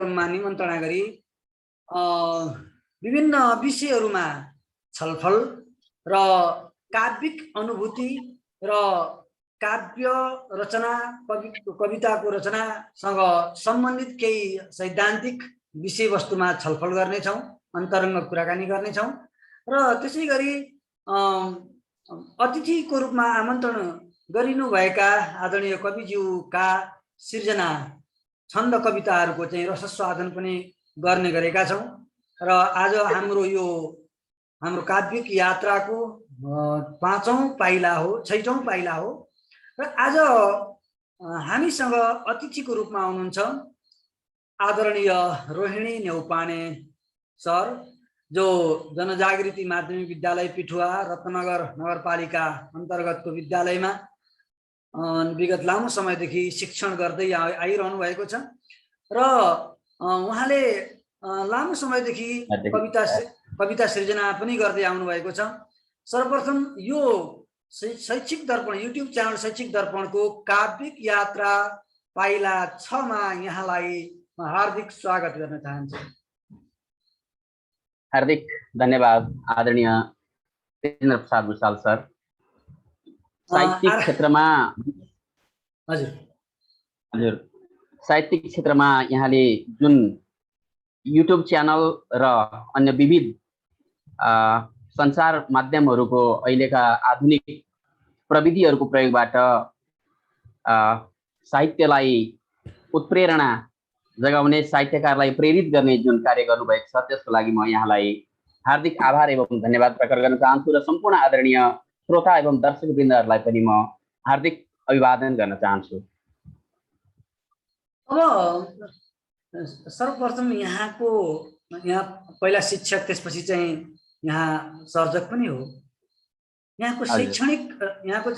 कार्यक्रममा निमन्त्रणा गरी विभिन्न विषयहरूमा छलफल र काव्यिक अनुभूति र काव्य रचना कविताको रचनासँग सम्बन्धित केही सैद्धान्तिक विषयवस्तुमा छलफल गर्नेछौँ, अन्तरङ्ग कुराकानी गर्नेछौँ र त्यसै गरी अतिथिको रूपमा आमन्त्रण गरिनुभएका आदरणीय कविज्यूका सिर्जना छन्द कविताहरूको चाहिँ रसस्वादन पनि गर्ने गरेका छौँ र आज हाम्रो काव्यिक यात्राको 5औं पाइला हो, 6औं पाइला हो र आज हामीसँग अतिथिको रूपमा हुनुहुन्छ आदरणीय रोहिणी न्यौपाने सर, जो जनजागृति माध्यमिक विद्यालय पिठुवा रत्नगर नगरपालिका अन्तर्गतको विद्यालयमा विगत लामो समयदेखि शिक्षण गर्दै आइरहनु भएको छ र उहाँले लामो समयदेखि कविता सृजना पनि गर्दै आउनु भएको छ। सर्वप्रथम यो शैक्षिक दर्पण युट्युब च्यानल शैक्षिक दर्पणको काव्यिक यात्रा पाइला 6 मा यहाँलाई हार्दिक स्वागत गर्न चाहन्छु। हार्दिक धन्यवाद आदरणीय तेजेन्द्र प्रसाद भुषाल सर। साहित्यिक क्षेत्रमा हजुर साहित्यिक क्षेत्रमा यहाँले जुन युट्युब च्यानल र अन्य विविध सञ्चार माध्यमहरूको अहिलेका आधुनिक प्रविधिहरूको प्रयोगबाट साहित्यलाई उत्प्रेरणा जगाउने, साहित्यकारलाई प्रेरित गर्ने जुन कार्य गर्नुभएको छ त्यसको लागि म यहाँलाई हार्दिक आभार एवं धन्यवाद प्रकट गर्न चाहन्छु र सम्पूर्ण आदरणीय श्रोता एवं दर्शकवृन्दहरूलाई पनि म हार्दिक अभिवादन गर्न चाहन्छु। अब सर्वप्रथम यहाँ पहिला शिक्षक, त्यसपछि चाहिँ यहाँ सर्जक पनि हो। यहाँको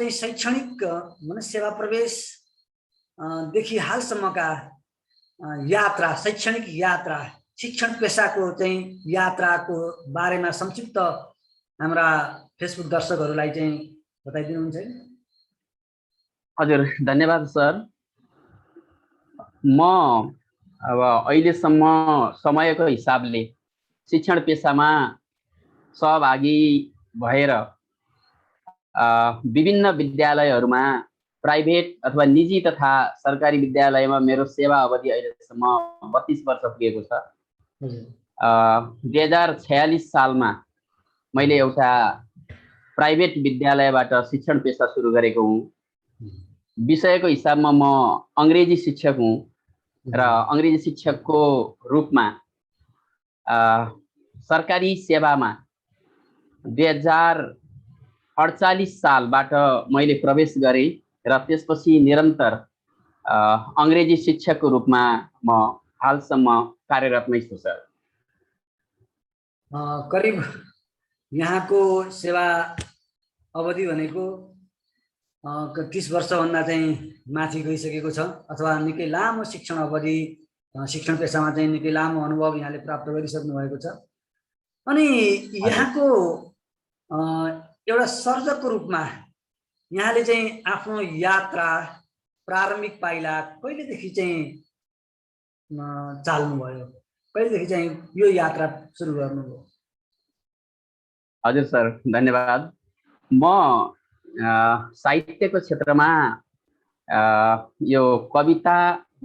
शैक्षणिक सेवा प्रवेश देखि हालसम्मका यात्रा, शैक्षणिक यात्रा, शिक्षण पेशाको चाहिँ यात्राको बारेमा संक्षिप्त हाम्रा फेसबुक दर्शकहरूलाई चाहिँ बताइदिनुहुन्छ? हजुर धन्यवाद सर। म अब अहिलेसम्म समयको हिसाबले शिक्षण पेशामा सहभागी भएर विभिन्न विद्यालयहरूमा प्राइभेट अथवा निजी तथा सरकारी विद्यालयमा मेरो सेवा अवधि अहिलेसम्म 32 वर्ष पुगेको छ। 2046 सालमा मैले एउटा प्राइभेट विद्यालयबाट शिक्षण पेशा सुरु गरेको हुँ। विषयको हिसाबमा म अंग्रेजी शिक्षक हुँ र अंग्रेजी शिक्षकको रूपमा सरकारी सेवामा 2048 सालबाट मैले प्रवेश गरेँ र त्यसपछि निरन्तर अंग्रेजी शिक्षकको रूपमा म हालसम्म कार्यरत नै छु सर। करिब यहाँको सेवा अवधि भनेको 30 वर्षभन्दा चाहिँ माथि गइसकेको छ, अथवा निकै लामो शिक्षण अवधि शिक्षण पेशामा चाहिँ निकै लामो अनुभव यहाँले प्राप्त गरिसक्नु भएको छ। अनि यहाँको एउटा सर्जकको रूपमा यहाँले चाहिँ आफ्नो यात्रा प्रारम्भिक पाइला कहिलेदेखि चाहिँ चाल्नुभयो, कहिलेदेखि चाहिँ यो यात्रा सुरु गर्नुभयो? हजुर सर धन्यवाद। म साहित्यको क्षेत्रमा यो कविता,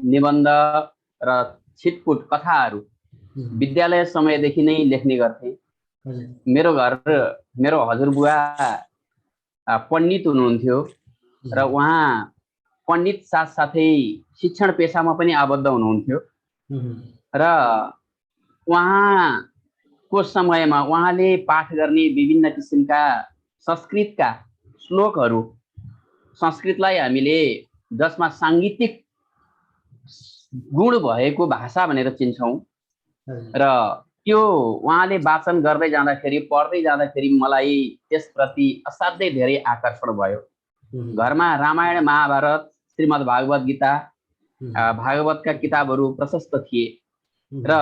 निबन्ध र छिटपुट कथाहरू विद्यालय समयदेखि नै लेख्ने गर्थे। मेरो हजुरबुवा पण्डित हुनुहुन्थ्यो र उहाँ पण्डित साथसाथै शिक्षण पेशामा पनि आबद्ध हुनुहुन्थ्यो र उहाँको समयमा उहाँले पाठ गर्ने विभिन्न किसिमका संस्कृतका श्लोकहरू, संस्कृतलाई हामीले जसमा सांगीतिक गुण भएको भाषा भनेर चिन्छौं र त्यो उहाँले वाचन गर्दै जाँदाखेरि, पढ्दै जाँदाखेरि मलाई त्यसप्रति असाध्यै धेरै आकर्षण भयो। घरमा रामायण, महाभारत, श्रीमद् भागवत गीता, भागवतका किताबहरू प्रशस्त थिए र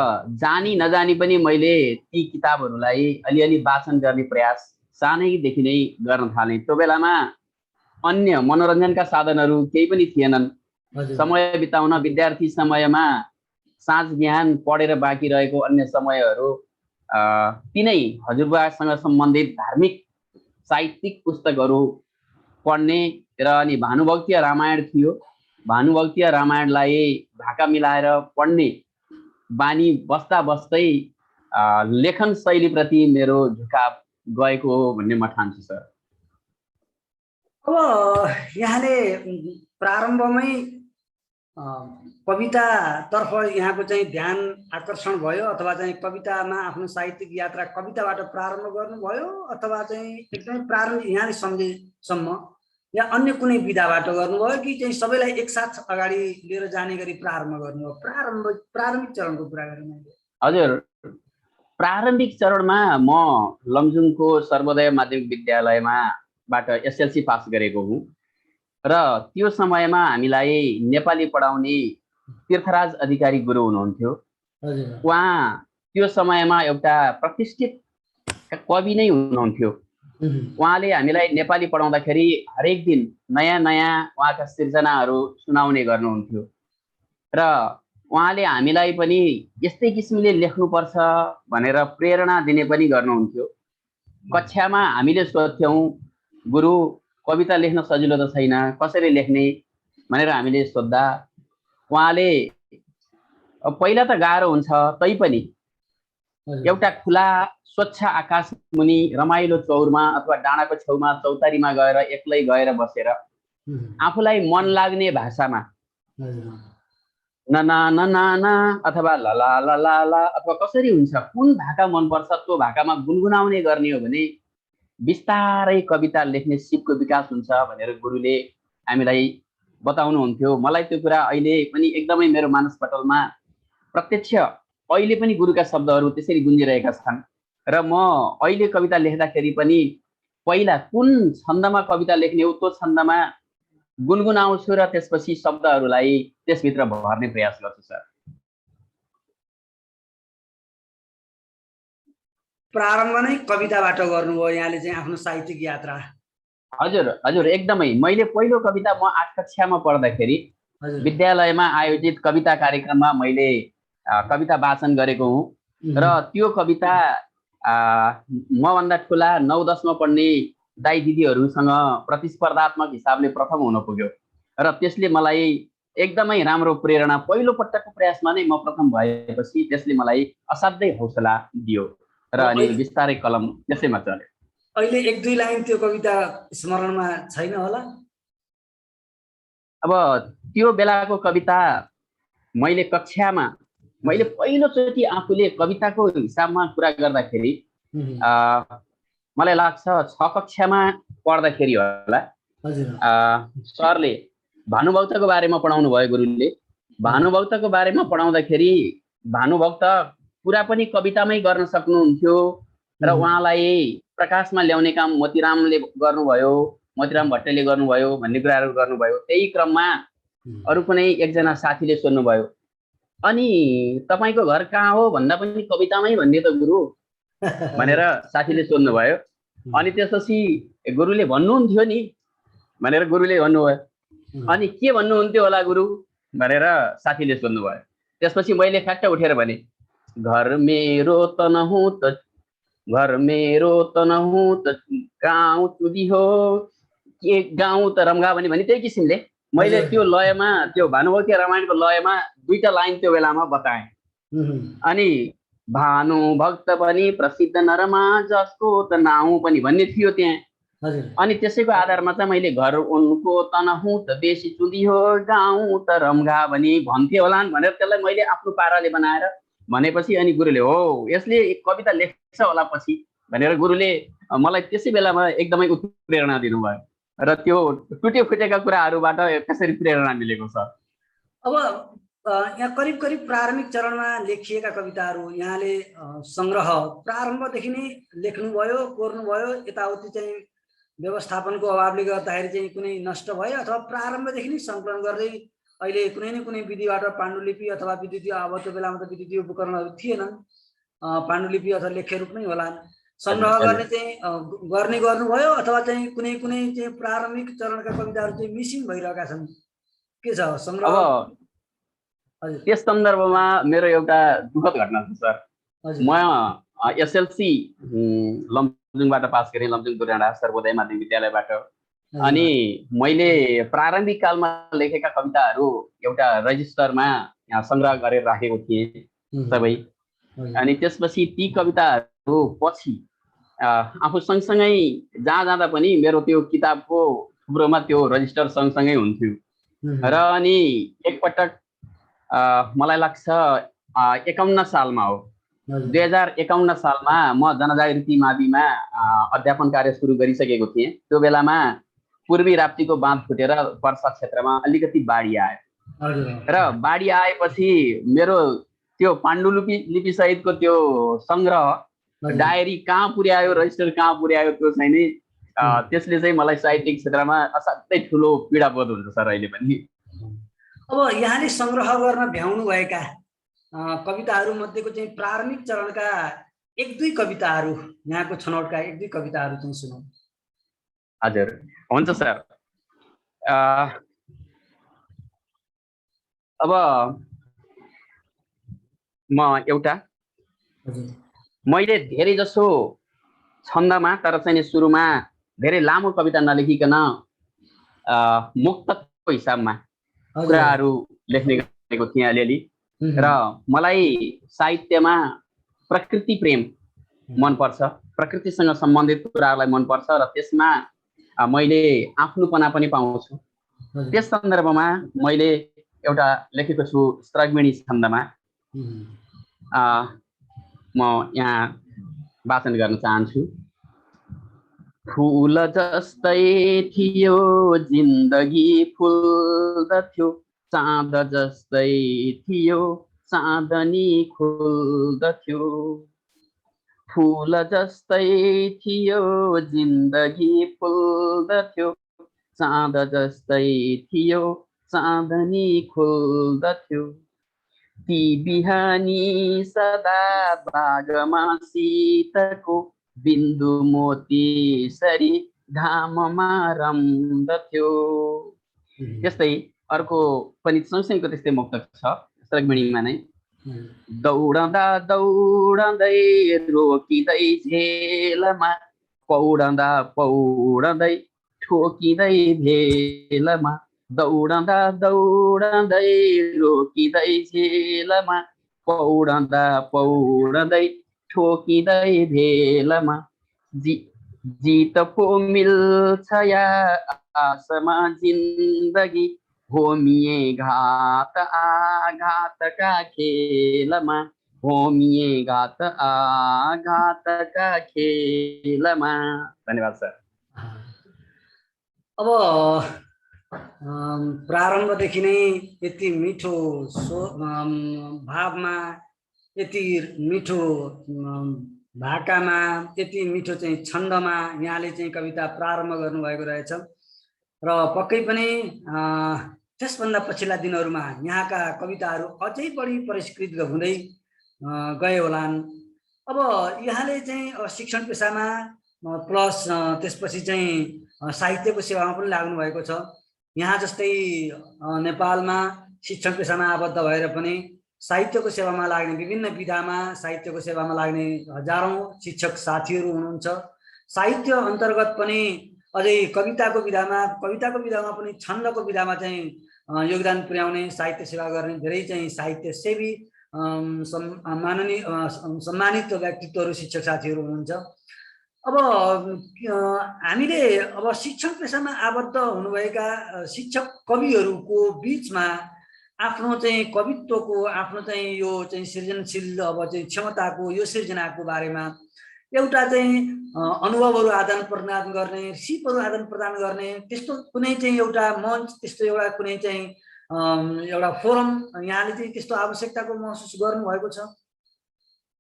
जानी नजानी पनि मैले ती किताबहरूलाई अलिअलि वाचन गर्ने प्रयास सानैदेखि नै गर्न थालेँ। त्यो बेलामा अन्य मनोरञ्जनका साधनहरू केही पनि थिएनन्। समय बिताउन विद्यार्थी समयमा साँझ बिहान पढेर बाँकी रहेको अन्य समयहरू तिनै हजुरबासँग सम्बन्धित धार्मिक साहित्यिक पुस्तकहरू पढ्ने र अनि भानुभक्तीय रामायण थियो, भानुभक्तीय रामायणलाई भाका मिलाएर पढ्ने बानी बस्दा बस्दै लेखन शैलीप्रति मेरो झुकाव गएको हो भन्ने म ठान्छु सर। अब यहाँले प्रारम्भमै कवितातर्फ यहाँको चाहिँ ध्यान आकर्षण भयो अथवा चाहिँ कवितामा आफ्नो साहित्यिक यात्रा कविताबाट प्रारम्भ गर्नुभयो अथवा चाहिँ एकदमै प्रारम्भिक यहाँले सम्झेसम्म या अन्य कुनै विधाबाट गर्नुभयो कि चाहिँ सबैलाई एकसाथ अगाडि लिएर जाने गरी प्रारम्भ गर्नुभयो? प्रारम्भिक चरणको कुरा गरेँ मैले। हजुर, प्रारम्भिक चरणमा म लमजुङको सर्वोदय माध्यमिक विद्यालयबाट एसएलसी पास गरेको हुँ र त्यो समयमा हामीलाई नेपाली पढाउने तीर्थराज अधिकारी गुरु हुनुहुन्थ्यो। उहाँ त्यो समयमा एउटा प्रतिष्ठित कवि नै हुनुहुन्थ्यो। उहाँले हामीलाई नेपाली पढाउँदाखेरि हरेक दिन नयाँ नयाँ उहाँका सिर्जनाहरू सुनाउने गर्नुहुन्थ्यो र उहाँले हामीलाई पनि यस्तै किसिमले लेख्नुपर्छ भनेर प्रेरणा दिने पनि गर्नुहुन्थ्यो। कक्षामा हामीले सोध्थ्यौँ, गुरु कविता लेख्न सजिलो त छैन, कसरी लेख्ने भनेर हामीले सोद्धा उहाँले पहिला त गाह्रो हुन्छ, तैपनि एउटा खुला स्वच्छ आकाश मुनि रमाइलो चौरमा अथवा डाँडाको छेउमा चौतारीमा गएर एक्लै गएर बसेर आफूलाई मन लाग्ने भाषामा न न न न न अथवा ल ला ल ला ला अथवा कसरी हुन्छ, कुन भाका मनपर्छ त्यो भाकामा गुनगुनाउने गर्ने हो भने बिस्तारै कविता लेख्ने सिपको विकास हुन्छ भनेर गुरुले हामीलाई बताउनुहुन्थ्यो। मलाई त्यो कुरा अहिले पनि एकदमै मेरो मानसपटलमा प्रत्यक्ष अहिले पनि गुरुका शब्दहरू त्यसरी गुन्जिरहेका छन् र म अहिले कविता लेख्दाखेरि पनि पहिला कुन छन्दमा कविता लेख्ने हो त्यो छन्दमा गुनगुनाउँछु र त्यसपछि शब्दहरूलाई त्यसभित्र भर्ने प्रयास गर्छु सर। प्रारम्भ नै कविताबाट गर्नुभयो यहाँले चाहिँ आफ्नो साहित्यिक यात्रा? हजुर हजुर, एकदमै। मैले पहिलो कविता म 8 कक्षामा पढ्दाखेरि विद्यालयमा आयोजित कविता कार्यक्रममा मैले कविता वाचन गरेको हुँ र त्यो कविता मभन्दा ठुला 9-10मा पढ्ने दाइ दिदीहरूसँग प्रतिस्पर्धात्मक हिसाबले प्रथम हुन पुग्यो र त्यसले मलाई एकदमै राम्रो प्रेरणा, पहिलो पटकको प्रयासमा नै म प्रथम भएपछि त्यसले मलाई असाध्यै हौसला दियो र अनि बिस्तारै कलम त्यसैमा चल्यो। अहिले 1-2 लाइन त्यो कविता स्मरणमा छैन होला? अब त्यो बेलाको कविता मैले कक्षामा मैले पहिलोचोटि आफूले कविताको हिसाबमा कुरा गर्दाखेरि मलाई लाग्छ 6 कक्षामा पढ्दाखेरि होला। सरले भानुभक्तको बारेमा पढाउनु भयो गुरुले। भानुभक्तको बारेमा पढाउँदाखेरि भानुभक्त पुरा पनि कवितामै गर्न सक्नुहुन्थ्यो र उहाँलाई प्रकाशमा ल्याउने काम मोतीरामले गर्नुभयो, मोतीराम भट्टले गर्नुभयो भन्ने कुराहरू गर्नुभयो। त्यही क्रममा अरू कुनै एकजना साथीले सोध्नुभयो, अनि तपाईको घर कहाँ हो भन्दा पनि कवितामै भन्ने त गुरु भनेर साथीले सोध्नुभयो। अनि त्यसपछि गुरुले भन्नुहुन्थ्यो नि भनेर गुरुले भन्नुभयो। अनि के भन्नुहुन्थ्यो होला गुरु भनेर साथीले सोध्नुभयो। त्यसपछि मैले फ्याक्ट उठेर भने, घर मेरो त नहुँ त, घर मेरो त नहुँ त गाउँ चुदी हो, के गाउँ त रम्गा भने त्यही किसिमले मैले त्यो लयमा, त्यो भानुभक्तीय रामायणको लयमा 2टा लाइन त्यो बेलामा बताएँ। अनि भानुभक्त पनि प्रसिद्ध नरमा जसको त नाउँ पनि भन्ने थियो त्यहाँ। अनि त्यसैको आधारमा चाहिँ मैले घर उनको त नहुँ त बेसी चुदी हो, गाउँ त रम्गा भन्थे होलान् भनेर त्यसलाई मैले आफ्नो पाराले बनाएर भनेपछि अनि गुरुले हो यसले कविता लेख्छ होला पछि भनेर गुरुले मलाई त्यसै बेलामा एकदमै उत्प्रेरणा दिनुभयो र त्यो टुटे फुटेका कुराहरूबाट कसरी प्रेरणा मिलेको छ। अब यहाँ करिब करिब प्रारम्भिक चरणमा लेखिएका कविताहरू यहाँले संग्रह प्रारम्भदेखि नै लेख्नुभयो, कोर्नुभयो, यताउति चाहिँ व्यवस्थापनको अभावले गर्दाखेरि चाहिँ कुनै नष्ट भयो अथवा प्रारम्भदेखि नै सङ्कलन गर्दै अहिले कुनै न कुनै विधिबाट पाण्डुलिपि अथवा विद्युतीय, अब त्यो बेलामा त विद्युतीय उपकरणहरू थिएनन्, पाण्डुलिपि अथवा लेख्य रूप नै होला, संग्रह गर्ने गर्नुभयो अथवा चाहिँ कुनै कुनै चाहिँ प्रारम्भिक चरणका कविताहरू चाहिँ मिसिङ भइरहेका छन्, के छ संग्रह? हजुर त्यस सन्दर्भमा मेरो एउटा दुःखद घटना छ सर। हजुर म एसएलसी लमजुङबाट पास गरेँ, लमजुङ दुर्गाडा सर्वोदय माध्यमिक विद्यालयबाट। अनि मैले प्रारम्भिक कालमा लेखेका कविताहरू एउटा रजिस्टरमा यहाँ सङ्ग्रह गरेर राखेको थिएँ सबै। अनि त्यसपछि ती कविताहरू पछि आफू सँगसँगै जहाँ जाँदा पनि मेरो त्यो किताबको थुप्रोमा त्यो रजिस्टर सँगसँगै हुन्थ्यो। र अनि एकपटक मलाई लाग्छ 51 सालमा हो, 2051 सालमा म जनजागृति माविमा अध्यापन कार्य सुरु गरिसकेको थिएँ। त्यो बेलामा पूर्वी राप्तीको बाँध फुटेर वर्षा क्षेत्रमा अलिकति बाढी आयो। र बाढी आएपछि मेरो त्यो पाण्डुलिपि सहितको त्यो सङ्ग्रह डायरी कहाँ पुर्यायो, रजिस्टर कहाँ पुर्यायो त्यो चाहिँ नि त्यसले चाहिँ मलाई साहित्यिक क्षेत्रमा असाध्यै ठुलो पीडाबोध हुन्छ सर अहिले पनि। अब यहाँले सङ्ग्रह गर्न भ्याउनु भएका कविताहरू मध्येको चाहिँ प्रारम्भिक चरणका 1-2 कविताहरू, यहाँको छनौटका 1-2 कविताहरू चाहिँ सुनौ। हजुर हुन्छ सर। अब म एउटा मैले धेरै जसो छन्दमा तर चाहिँ सुरुमा धेरै लामो कविता नलेखिकन मुक्तकको हिसाबमा कुराहरू लेख्ने गरेको थिएँ अलिअलि। र मलाई साहित्यमा प्रकृति प्रेम मनपर्छ, प्रकृतिसँग सम्बन्धित कुराहरूलाई मनपर्छ र त्यसमा मैले आफ्नोपना पनि पाउँछु। त्यस सन्दर्भमा मैले एउटा लेखेको छु स्त्रग्मिणी छन्दमा। म यहाँ वाचन गर्न चाहन्छु। फूल जस्तै थियो जिन्दगी फुल्दथ्यो, चाँद जस्तै थियो चाँदनी खुल्दथ्यो। फूल जस्तै थियो जिन्दगी फुल्दथ्यो, चाँद जस्तै थियो चाँदनी खुल्दथ्यो। ती बिहानी सदा बागमा शीतको बिन्दु मोती सरी घाममा रम्दथ्यो। त्यस्तै अर्को पनि सँगसँगैको त्यस्तै मुक्तक छ स्त्रग्मिणीमा नै। दौडँदा दौडँदै रोकिँदै झेलमा, पौडँदा पौडँदै ठोकिँदै भेलमा। दौडँदा दौडँदै रोकिँदै झेलमा, पौडँदा पौडँदै ठोकिँदै भेलमा। जित पो मिल्छ या आसमा जिन्दगी, होमिए घात आघातका खेलमा। होमिए घात आघातका खेलमा। धन्यवाद सर। अब प्रारम्भदेखि नै यति मिठो भावमा, यति मिठो भाकामा, यति मिठो चाहिँ छन्दमा यहाँले चाहिँ कविता प्रारम्भ गर्नुभएको रहेछ। र पक्कै पनि त्यसभन्दा पछिल्ला दिनहरूमा यहाँका कविताहरू अझै बढी परिष्कृत हुँदै गए होलान्। अब यहाँले चाहिँ शिक्षण पेसामा प्लस त्यसपछि चाहिँ साहित्यको सेवामा पनि लाग्नु भएको छ। यहाँ जस्तै नेपालमा शिक्षण पेसामा आबद्ध भएर पनि साहित्यको सेवामा लाग्ने, विभिन्न विधामा साहित्यको सेवामा लाग्ने हजारौं शिक्षक साथीहरू हुनुहुन्छ। साहित्य अन्तर्गत पनि अझै कविताको विधामा पनि छन्दको विधामा चाहिँ योगदान पुर्याउने, साहित्य सेवा गर्ने धेरै चाहिँ साहित्य सेवी माननीय सम्मानित व्यक्तित्वहरू शिक्षक साथीहरू हुनुहुन्छ। अब हामीले अब शिक्षण पेसामा आबद्ध हुनुभएका शिक्षक कविहरूको बिचमा आफ्नो चाहिँ कवित्वको, आफ्नो चाहिँ यो चाहिँ सृजनशील अब चाहिँ क्षमताको, यो सृजनाको बारेमा एउटा चाहिँ अनुभवहरू आदान प्रदान गर्ने, सिपहरू आदान प्रदान गर्ने त्यस्तो कुनै चाहिँ एउटा मञ्च, त्यस्तो एउटा कुनै चाहिँ एउटा फोरम यहाँले चाहिँ त्यस्तो आवश्यकताको महसुस गर्नुभएको छ?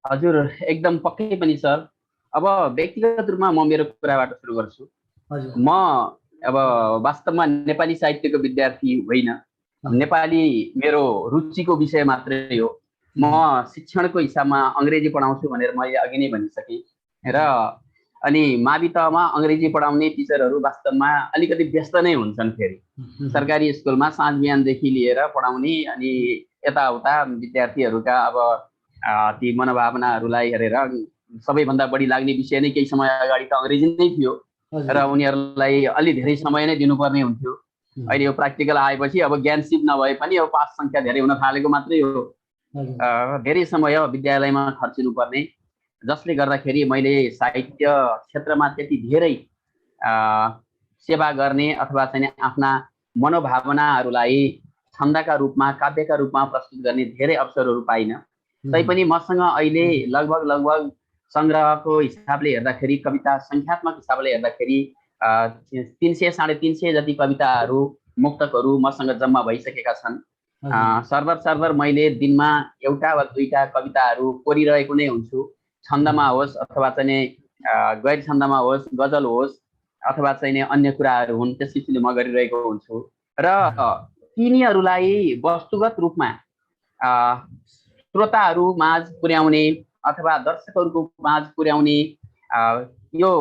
हजुर एकदम पक्कै पनि सर। अब व्यक्तिगत रूपमा म मेरो कुराबाट सुरु गर्छु। म अब वास्तवमा नेपाली साहित्यको विद्यार्थी होइन, नेपाली मेरो रुचिको विषय मात्रै हो। म शिक्षणको हिसाबमा अङ्ग्रेजी पढाउँछु भनेर मैले अघि नै भनिसकेँ। र अनि मावि तहमा अङ्ग्रेजी पढाउने टिचरहरू वास्तवमा अलिकति व्यस्त नै हुन्छन्। फेरि सरकारी स्कुलमा साँझ बिहानदेखि लिएर पढाउने, अनि यताउता विद्यार्थीहरूका अब ती मनोभावनाहरूलाई हेरेर सबैभन्दा बढी लाग्ने विषय नै केही समय अगाडि त अङ्ग्रेजी नै थियो र उनीहरूलाई अलि धेरै समय नै दिनुपर्ने हुन्थ्यो। अहिले यो प्र्याक्टिकल आएपछि अब ज्ञान सिप नभए पनि अब पास सङ्ख्या धेरै हुन थालेको मात्रै हो। धेरै समय विद्यालयमा खर्चिनुपर्ने, जसले गर्दाखेरि मैले साहित्य क्षेत्रमा त्यति धेरै सेवा गर्ने अथवा चाहिँ आफ्ना मनोभावनाहरूलाई छन्दका रूपमा, काव्यका रूपमा प्रस्तुत गर्ने धेरै अवसरहरू पाइनँ। तैपनि मसँग अहिले लगभग सङ्ग्रहको हिसाबले हेर्दाखेरि, कविता सङ्ख्यात्मक हिसाबले हेर्दाखेरि 300-350 जति कविताहरू, मुक्तकहरू मसँग जम्मा भइसकेका छन्। सर्वर मैले दिनमा एउटा वा दुईटा कविताहरू कोरिरहेको नै हुन्छु। छन्दमा होस् अथवा चाहिँ गैर छन्दमा होस्, गजल होस् अथवा चाहिँ अन्य कुराहरू हुन्, त्यस किसिमले म गरिरहेको हुन्छु। र तिनीहरूलाई वस्तुगत रूपमा श्रोताहरू माझ पुर्याउने अथवा दर्शकहरूको माझ पुर्याउने यो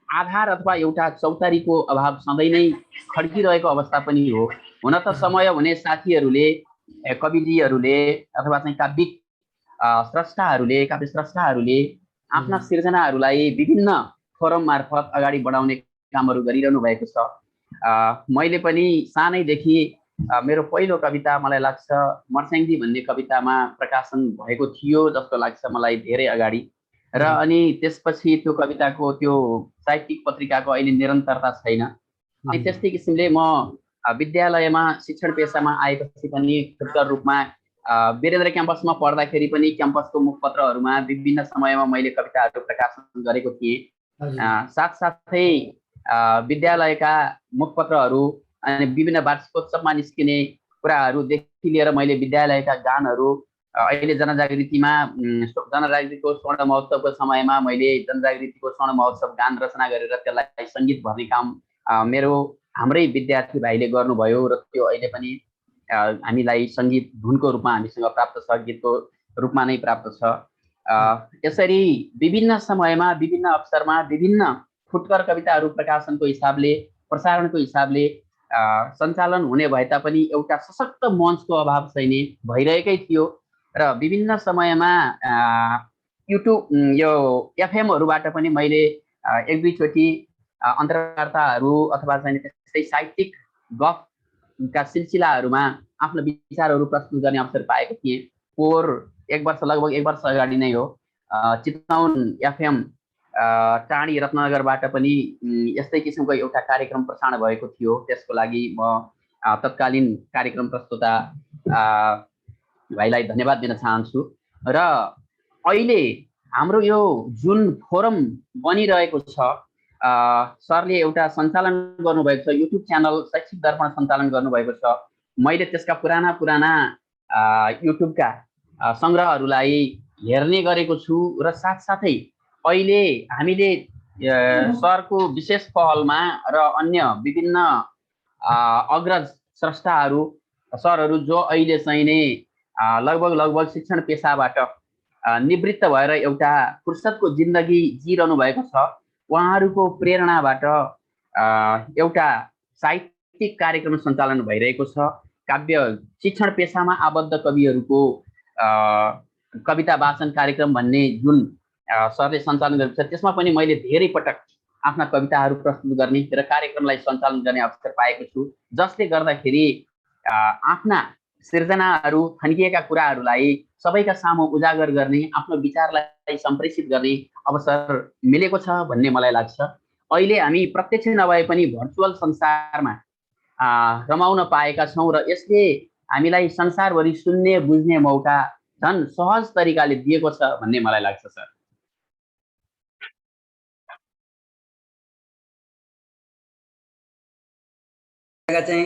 आधार अथवा एउटा चौतारीको अभाव सधैँ नै खड्किरहेको अवस्था पनि हो। हुन त समय हुने साथीहरूले, कविजीहरूले अथवा चाहिँ काव्य स्रष्टाहरूले आफ्ना सिर्जनाहरूलाई विभिन्न फोरम मार्फत अगाडि बढाउने कामहरू गरिरहनु भएको छ। मैले पनि सानैदेखि मेरो पहिलो कविता मलाई लाग्छ मर्स्याङ्दी भन्ने कवितामा प्रकाशन भएको थियो जस्तो लाग्छ मलाई धेरै अगाडि। र अनि त्यसपछि त्यो कविताको त्यो साहित्यिक पत्रिकाको अहिले निरन्तरता छैन। अनि त्यस्तै किसिमले म विद्यालयमा शिक्षण पेसामा आएपछि पनि खुट्टा रूपमा वीरेन्द्र क्याम्पसमा पढ्दाखेरि पनि क्याम्पसको मुखपत्रहरूमा विभिन्न समयमा मैले कविताहरू प्रकाशन गरेको थिएँ। साथसाथै विद्यालयका मुखपत्रहरू अनि विभिन्न वार्षिकोत्सवमा निस्किने कुराहरूदेखि लिएर मैले विद्यालयका गानहरू, अहिले जनजागृतिको स्वर्ण महोत्सवको समयमा मैले जनजागृतिको स्वर्ण महोत्सव गान रचना गरेर त्यसलाई सङ्गीत भर्ने काम हाम्रै विद्यार्थी भाइले गर्नुभयो र त्यो अहिले पनि हामीलाई सङ्गीत धुनको रूपमा हामीसँग प्राप्त छ, गीतको रूपमा नै प्राप्त छ। यसरी विभिन्न समयमा, विभिन्न अवसरमा विभिन्न फुटकर कविताहरू प्रकाशनको हिसाबले, प्रसारणको हिसाबले सञ्चालन हुने भए तापनि एउटा सशक्त मञ्चको अभाव चाहिँ नि भइरहेकै थियो। र विभिन्न समयमा युट्युब यो एफएमहरूबाट पनि मैले एक दुईचोटि अन्तर्वार्ताहरू अथवा चाहिँ त्यस्तै साहित्यिक गफका सिलसिलाहरूमा आफ्नो विचारहरू प्रस्तुत गर्ने अवसर पाएको थिएँ। लगभग एक वर्ष अगाडि नै हो, चितवन एफएम टाढी रत्नगरबाट पनि यस्तै किसिमको एउटा कार्यक्रम प्रसारण भएको थियो। त्यसको लागि म तत्कालीन कार्यक्रम प्रस्तुता भाइलाई धन्यवाद दिन चाहन्छु। र अहिले हाम्रो यो जुन फोरम बनिरहेको छ, सरले एउटा सञ्चालन गर्नुभएको छ, युट्युब च्यानल शैक्षिक दर्पण सञ्चालन गर्नुभएको छ। मैले त्यसका पुराना युट्युबका सङ्ग्रहहरूलाई हेर्ने गरेको छु र साथसाथै अहिले हामीले सरको विशेष पहलमा र अन्य विभिन्न अग्रज स्रष्टाहरू सरहरू जो अहिले चाहिँ नै लगभग शिक्षण पेसाबाट निवृत्त भएर एउटा फुर्सदको जिन्दगी जिरहनु भएको छ, उहाँहरूको प्रेरणाबाट एउटा साहित्यिक कार्यक्रम सञ्चालन भइरहेको छ। काव्य शिक्षण पेसामा आबद्ध कविहरूको कविता वाचन कार्यक्रम भन्ने जुन सरले सञ्चालन गरेको छ, त्यसमा पनि मैले धेरै पटक आफ्ना कविताहरू प्रस्तुत गर्ने र कार्यक्रमलाई सञ्चालन गर्ने अवसर पाएको छु, जसले गर्दाखेरि आफ्ना सिर्जनाहरू, थन्किएका कुराहरूलाई सबैका सामु उजागर गर्ने, आफ्नो विचारलाई सम्प्रेषित गर्ने अवसर मिलेको छ भन्ने मलाई लाग्छ। अहिले हामी प्रत्यक्ष नभए पनि भर्चुअल संसारमा रमाउन पाएका छौँ र यसले हामीलाई संसारभरि सुन्ने, बुझ्ने मौका झन् सहज तरिकाले दिएको छ भन्ने मलाई लाग्छ सर। चाहिँ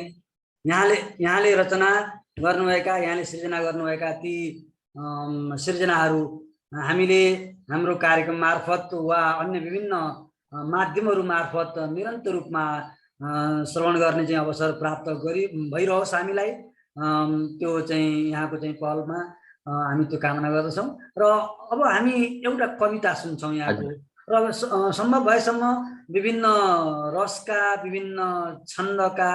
यहाँले रचना गर्नुभएका, यहाँले सृजना गर्नुभएका ती सृजनाहरू हामीले हाम्रो कार्यक्रम मार्फत वा अन्य विभिन्न माध्यमहरू मार्फत निरन्तर रूपमा श्रवण गर्ने चाहिँ अवसर प्राप्त भइरहोस् हामीलाई। त्यो चाहिँ यहाँको चाहिँ पहलमा हामी त्यो कामना गर्दछौँ। र अब हामी एउटा कविता सुन्छौँ यहाँको, र सम्भव भएसम्म विभिन्न रसका, विभिन्न छन्दका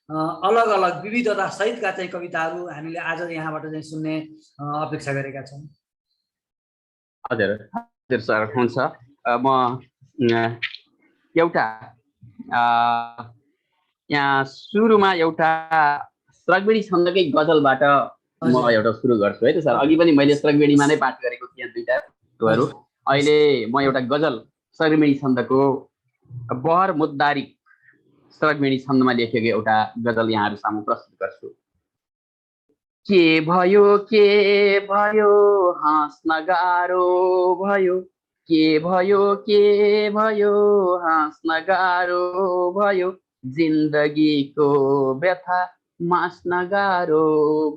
अलग अलग विविधता सहितका चाहिँ कविताहरू हामीले आज यहाँबाट चाहिँ सुन्ने अपेक्षा गरेका छौँ। हजुर हजुर सर हुन्छ। म एउटा यहाँ सुरुमा एउटा श्रगबेडी छन्दकै गजलबाट म एउटा सुरु गर्छु है त सर। अघि पनि मैले श्रगबेडीमा नै पाठ गरेको थिएँ दुईटा टुहरू। अहिले म एउटा गजल श्रगबेडी छन्दको बहर मुद्दारी श्रगबेडी छन्दमा लेखेको एउटा गजल यहाँहरू सामु प्रस्तुत गर्छु। के भयो हाँस्न गाह्रो भयो, के भयो हाँस्न गाह्रो भयो, जिन्दगीको व्यथा मास्न गाह्रो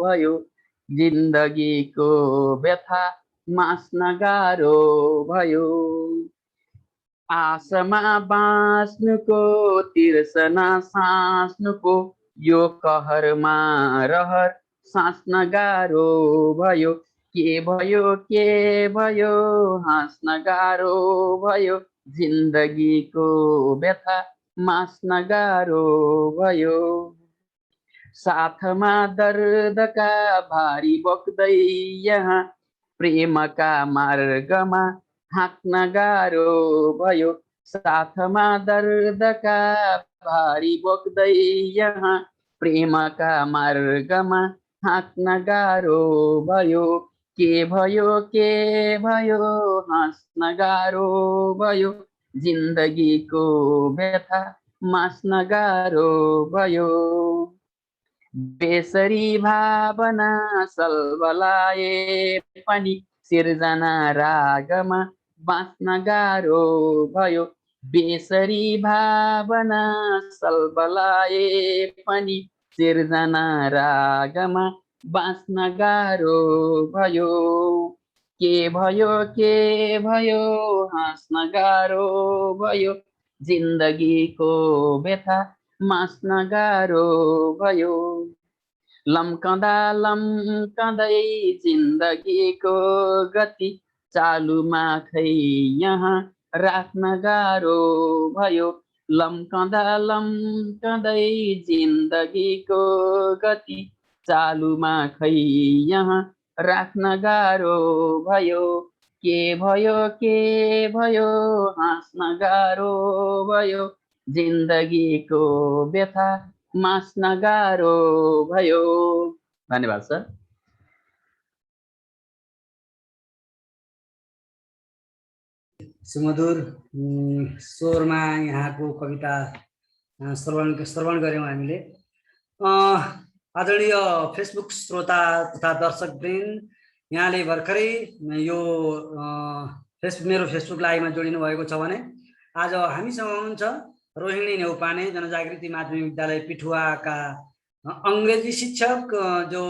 भयो, जिन्दगीको व्यथा मास्न गाह्रो भयो। आशमा बाँच्नुको तिर्सना साँच्नुको यो कहरमा रहर साँच्न गाह्रो भयो, के भयो हाँस्न गाह्रो भयो, जिन्दगीको व्यथा मास्न गाह्रो भयो। साथमा दर्दका भारी बोक्दै यहाँ प्रेमका मार्गमा हाँक्न गाह्रो भयो, साथमा दर्दका भारी बोक्दै यहाँ प्रेमका मार्गमा हाँक्न गाह्रो भयो, के भयो हाँस्न गाह्रो भयो, जिन्दगीको व्यथा मास्न गाह्रो भयो। बेसरी भावना सल्बलाए पनि सिर्जना रागमा बाँच्न गाह्रो भयो, बेसरी भावना सल्बलाए पनि सिर्जना रागमा बाँच्न गाह्रो भयो, के भयो हाँस्न गाह्रो भयो, जिन्दगीको व्यथा मास्न गाह्रो भयो। लम्कँदै जिन्दगीको गति चालुमा खै यहाँ राख्न गाह्रो भयो, लम्कँदै जिन्दगीको गति चालुमा खै यहाँ राख्न गाह्रो भयो, के भयो हाँस्न गाह्रो भयो, जिन्दगीको व्यथा मास्न गाह्रो भयो। धन्यवाद सर। सुमधुर स्वरमा यहाँको कविता श्रवण गऱ्यौँ हामीले। आदरणीय फेसबुक श्रोता तथा दर्शकवृन्द, यहाँले भर्खरै यो मेरो फेसबुक लाइभमा जोडिनु भएको छ भने आज हामीसँग हुनुहुन्छ रोहिणी नेउपाने, जनजागृति माध्यमिक विद्यालय पिठुवाका अङ्ग्रेजी शिक्षक, जो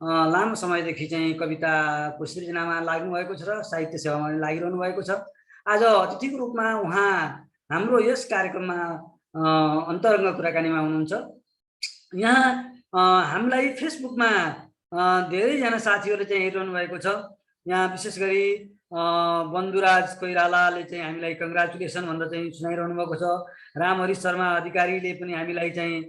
लामो समयदेखि चाहिँ कविताको सृजनामा लाग्नु भएको छ र साहित्य सेवामा लागिरहनु भएको छ। आज अतिथिको रूपमा उहाँ हाम्रो यस कार्यक्रममा अन्तरङ्ग कुराकानीमा हुनुहुन्छ। यहाँ हामीलाई फेसबुकमा धेरैजना साथीहरूले चाहिँ हेरिरहनु भएको छ। यहाँ विशेष गरी बन्धुराज कोइरालाले चाहिँ हामीलाई कङ्ग्रेचुलेसन भनेर चाहिँ सुनाइरहनु भएको छ। रामहरि शर्मा अधिकारीले पनि हामीलाई चाहिँ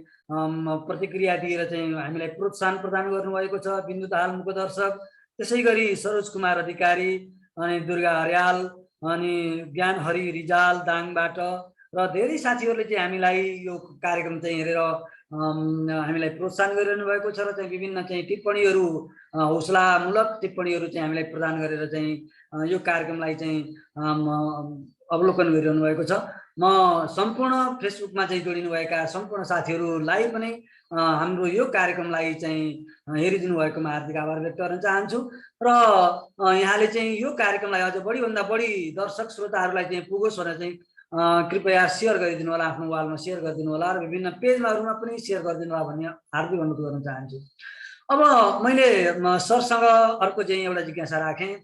प्रतिक्रिया दिएर चाहिँ हामीलाई प्रोत्साहन प्रदान गर्नुभएको छ। बिन्दु दाहाल मुखदर्शक, त्यसै गरी सरोज कुमार अधिकारी, अनि दुर्गा हरियाल, अनि ज्ञानहरि रिजाल दाङबाट र धेरै साथीहरूले चाहिँ हामीलाई यो कार्यक्रम चाहिँ हेरेर हामीलाई प्रोत्साहन गरिरहनु भएको छ र चाहिँ विभिन्न चाहिँ टिप्पणीहरू, हौसलामूलक टिप्पणीहरू चाहिँ हामीलाई प्रदान गरेर चाहिँ यो कार्यक्रमलाई चाहिँ अवलोकन गरिरहनु भएको छ। म सम्पूर्ण फेसबुकमा चाहिँ जोडिनुभएका सम्पूर्ण साथीहरूलाई पनि हाम्रो यो कार्यक्रमलाई चाहिँ हेरिदिनु भएकोमा हार्दिक आभार व्यक्त गर्न चाहन्छु र यहाँले चाहिँ यो कार्यक्रमलाई अझ बढीभन्दा बढी दर्शक श्रोताहरूलाई चाहिँ पुगोस् भनेर चाहिँ कृपया सेयर गरिदिनु होला, आफ्नो वालमा सेयर गरिदिनु होला र विभिन्न पेजहरूमा पनि सेयर गरिदिनु होला भन्ने हार्दिक अनुरोध गर्न चाहन्छु। अब मैले सरसँग अर्को चाहिँ एउटा जिज्ञासा राखेँ।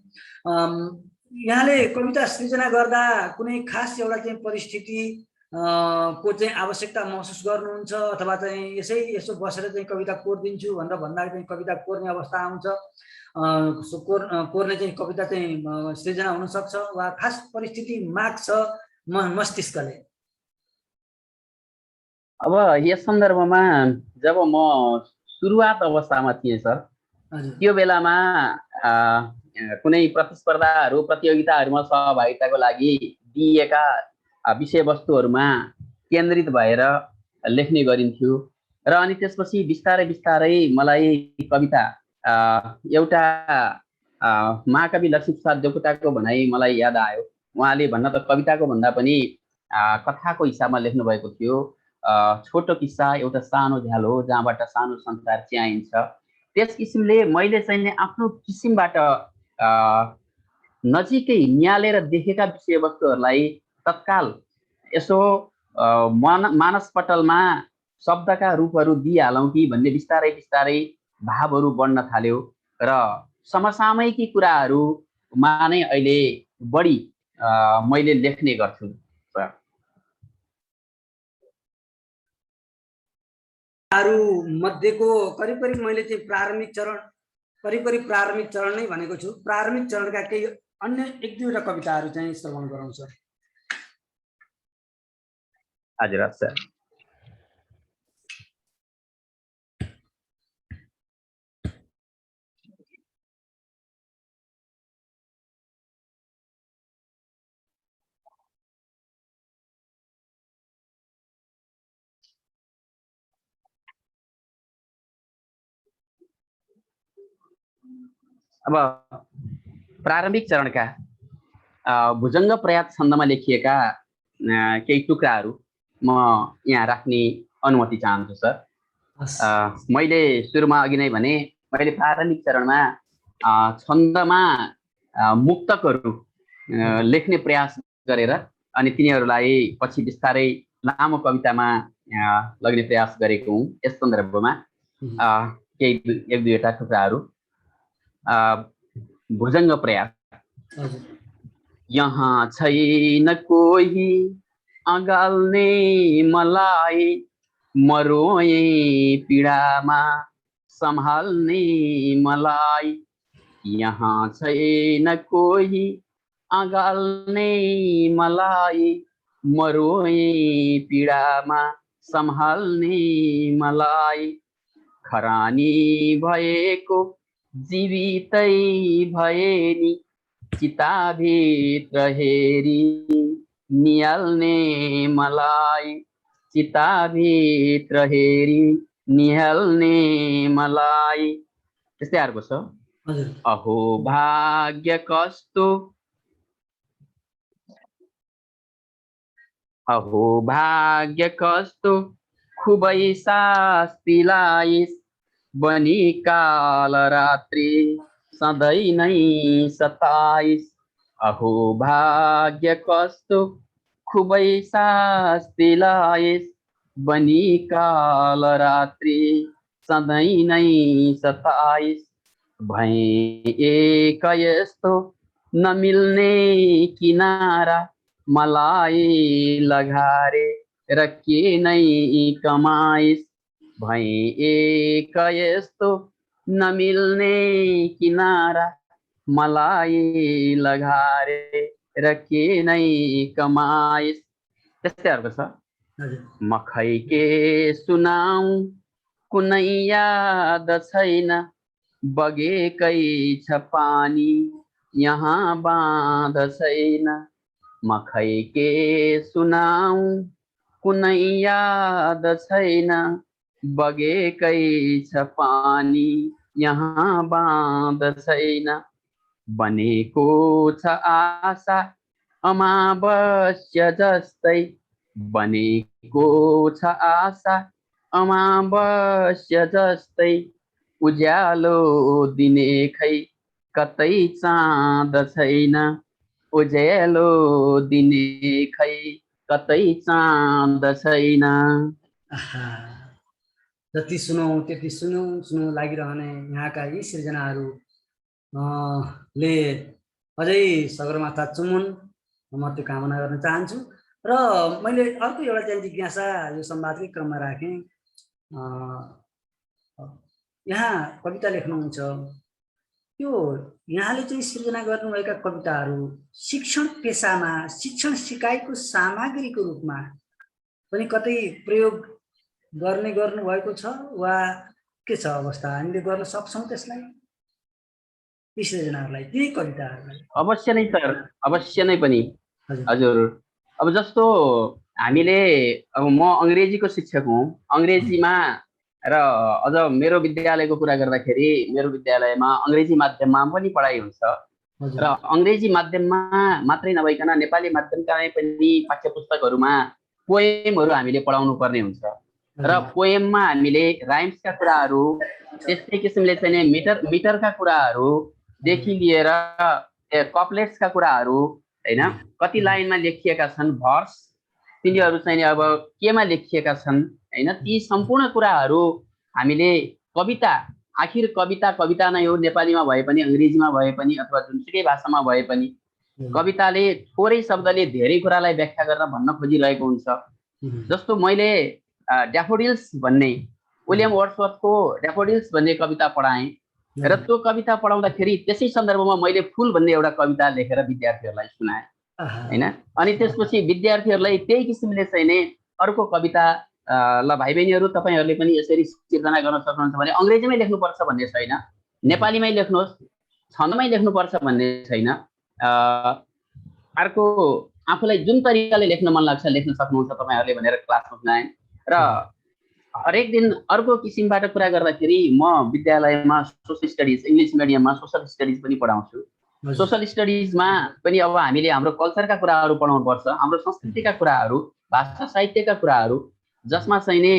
यहाँले कविता सृजना गर्दा कुनै खास एउटा चाहिँ परिस्थिति को चाहिँ आवश्यकता महसुस गर्नुहुन्छ अथवा चाहिँ यसो बसेर चाहिँ कविता कोरिदिन्छु भनेर भन्दा चाहिँ कविता कोर्ने अवस्था आउँछ, कोर्ने चाहिँ कविता चाहिँ सृजना हुनसक्छ वा खास परिस्थिति माग्छ मस्तिष्कले? अब यस सन्दर्भमा जब म सुरुवात अवस्थामा थिएँ सर, हजुर त्यो बेलामा कुनै प्रतिस्पर्धाहरू प्रतियोगिताहरूमा सहभागिताको लागि दिइएका विषयवस्तुहरूमा केन्द्रित भएर लेख्ने गरिन्थ्यो र अनि त्यसपछि बिस्तारै बिस्तारै मलाई कविता एउटा महाकवि लक्ष्मीप्रसाद देवकोटाको भनाइ मलाई याद आयो। उहाँले भन्न त कविताको भन्दा पनि कथाको हिसाबमा लेख्नु भएको थियो। छोटो किस्सा एउटा सानो झ्याल हो जहाँबाट सानो संसार च्याइन्छ। त्यस किसिमले मैले चाहिँ आफ्नो किसिमबाट नजिकै निहालेर देखेका विषयवस्तुहरूलाई तत्काल यसो मानसपटलमा शब्दका रूपहरू दिइहालौँ कि भन्ने बिस्तारै बिस्तारै भावहरू बढ्न थाल्यो र समसामयिकी कुराहरूमा नै अहिले बढी मैले लेख्ने गर्छु। मध्येको करिब करिब मैले चाहिँ प्रारम्भिक चरण नै भनेको छु। प्रारम्भिक चरणका केही अन्य एक दुईवटा कविताहरू चाहिँ श्रवण गराउँछ। हजुर सर। अब प्रारम्भिक चरणका भुजङ्ग प्रयात छन्दमा लेखिएका केही टुक्राहरू म यहाँ राख्ने अनुमति चाहन्छु सर। मैले सुरुमा अघि नै भने मैले प्रारम्भिक चरणमा छन्दमा मुक्तकहरू लेख्ने प्रयास गरेर अनि तिनीहरूलाई पछि बिस्तारै लामो कवितामा लग्ने प्रयास गरेको हुँ। यस सन्दर्भमा केही एक दुईवटा टुक्राहरू। भुजङ्ग प्रयास। यहाँ छैन कोही अगाल्ने मलाई, मरोए पीडामा सम्हाल्ने मलाई। यहाँ छैन कोही अगाल्ने मलाई, मरोए पीडामा सम्हाल्ने मलाई। खरानी भएको जीवितै भए नि, चिताभित्र हेरी निहाल्ने मलाई। चिताभित्र हेरी निहाल्ने मलाई। त्यस्तै अर्को छ। अहो भाग्य कस्तो, अहो भाग्य कस्तो खुबै शास्ति लाइस, बनी काल रात्रि सधैँ नै सताइस। अहो भाग्य कस्तो खुबै शास्ति लाइस, बनी काल रात्रि सधैँ नै सताइस। भएँ एक यस्तो नमिल्ने किनारा, मलाई लगारे र के नै कमाइस। भएँ एक यस्तो नमिल्ने किनारा, मलाई लगारे र के नै कमाइस। त्यस्तै अर्को छ। मखै के सुनाऊ कुनै याद छैन, बगेकै छ पानी यहाँ बाँध छैन। मखै के सुनाऊ कुनै याद छैन, बगेकै छ पानी यहाँ बाँध छैन। बनेको छ आशा अमावस्या जस्तै, बनेको छ आशा अमावस्या जस्तै। उज्यालो दिने खै कतै चाँद छैन, उज्यालो दिने खै कतै चाँद छैन। जति सुनौ त्यति सुनौ लागिरहने यहाँका यी सृजनाहरू ले अझै सगरमाथा चुमुन, म त्यो कामना गर्न चाहन्छु। र मैले अर्को एउटा चाहिँ जिज्ञासा यो संवादकै क्रममा राखेँ। यहाँ कविता लेख्नुहुन्छ, यो यहाँले चाहिँ सृजना गर्नुभएका कविताहरू शिक्षण पेसामा, शिक्षण सिकाइको सामग्रीको रूपमा पनि कतै प्रयोग गर्नुभएको छ वा के छ अवस्था? हामीले गर्न सक्छौँ त्यसलाई, ती सृजनाहरूलाई, ती कविताहरूलाई? अवश्य नै सर, अवश्य नै पनि। हजुर हजुर, अब जस्तो हामीले, अब म अङ्ग्रेजीको शिक्षक हुँ, अङ्ग्रेजीमा र अझ मेरो विद्यालयको कुरा गर्दाखेरि मेरो विद्यालयमा अङ्ग्रेजी माध्यममा पनि पढाइ हुन्छ र अङ्ग्रेजी माध्यममा मात्रै नभइकन नेपाली माध्यमका पनि पाठ्य पुस्तकहरूमा पोएमहरू हामीले पढाउनु पर्ने हुन्छ र पोएममा हामीले राइम्सका कुराहरू, त्यस्तै किसिमले चाहिँ मिटरका कुराहरूदेखि लिएर कपलेट्सका कुराहरू हैन, कति लाइनमा लेखिएका छन् भर्स, तिनीहरू चाहिँ अब केमा लेखिएका छन् हैन, ती सम्पूर्ण कुराहरू हामीले कविता, आखिर कविता नै हो, नेपालीमा भए पनि अङ्ग्रेजीमा भए पनि अथवा जुनसुकै भाषामा भए पनि कविताले थोरै शब्दले धेरै कुरालाई व्याख्या गर्न भन्न खोजिरहेको हुन्छ। जस्तो मैले ड्याफोडिल्स भन्ने विलियम वर्ड्सवर्थको ड्याफोडिल्स भन्ने कविता पढाएँ र त्यो कविता पढाउँदाखेरि त्यसै सन्दर्भमा मैले फुल भन्ने एउटा कविता लेखेर विद्यार्थीहरूलाई सुनाएँ हैन। अनि त्यसपछि विद्यार्थीहरूलाई त्यही किसिमले चाहिँ नै अर्को कविता, ल भाइ बहिनीहरू तपाईँहरूले पनि यसरी सिर्जना गर्न सक्नुहुन्छ भने अङ्ग्रेजीमै लेख्नुपर्छ भन्ने छैन, नेपालीमै लेख्नुहोस्, छन्दमै लेख्नुपर्छ भन्ने छैन। अर्को आफूलाई जुन तरिकाले लेख्न मन लाग्छ लेख्न सक्नुहुन्छ तपाईँहरूले भनेर क्लासमा सुनाएँ र हरेक दिन अर्को किसिमबाट कुरा गर्दाखेरि म विद्यालयमा सोसल स्टडिज, इङ्ग्लिस मिडियममा सोसल स्टडिज पनि पढाउँछु। सोसल स्टडिजमा पनि अब हामीले हाम्रो कल्चरका कुराहरू पढाउनु पर्छ, हाम्रो संस्कृतिका कुराहरू, भाषा साहित्यका कुराहरू, जसमा चाहिँ नि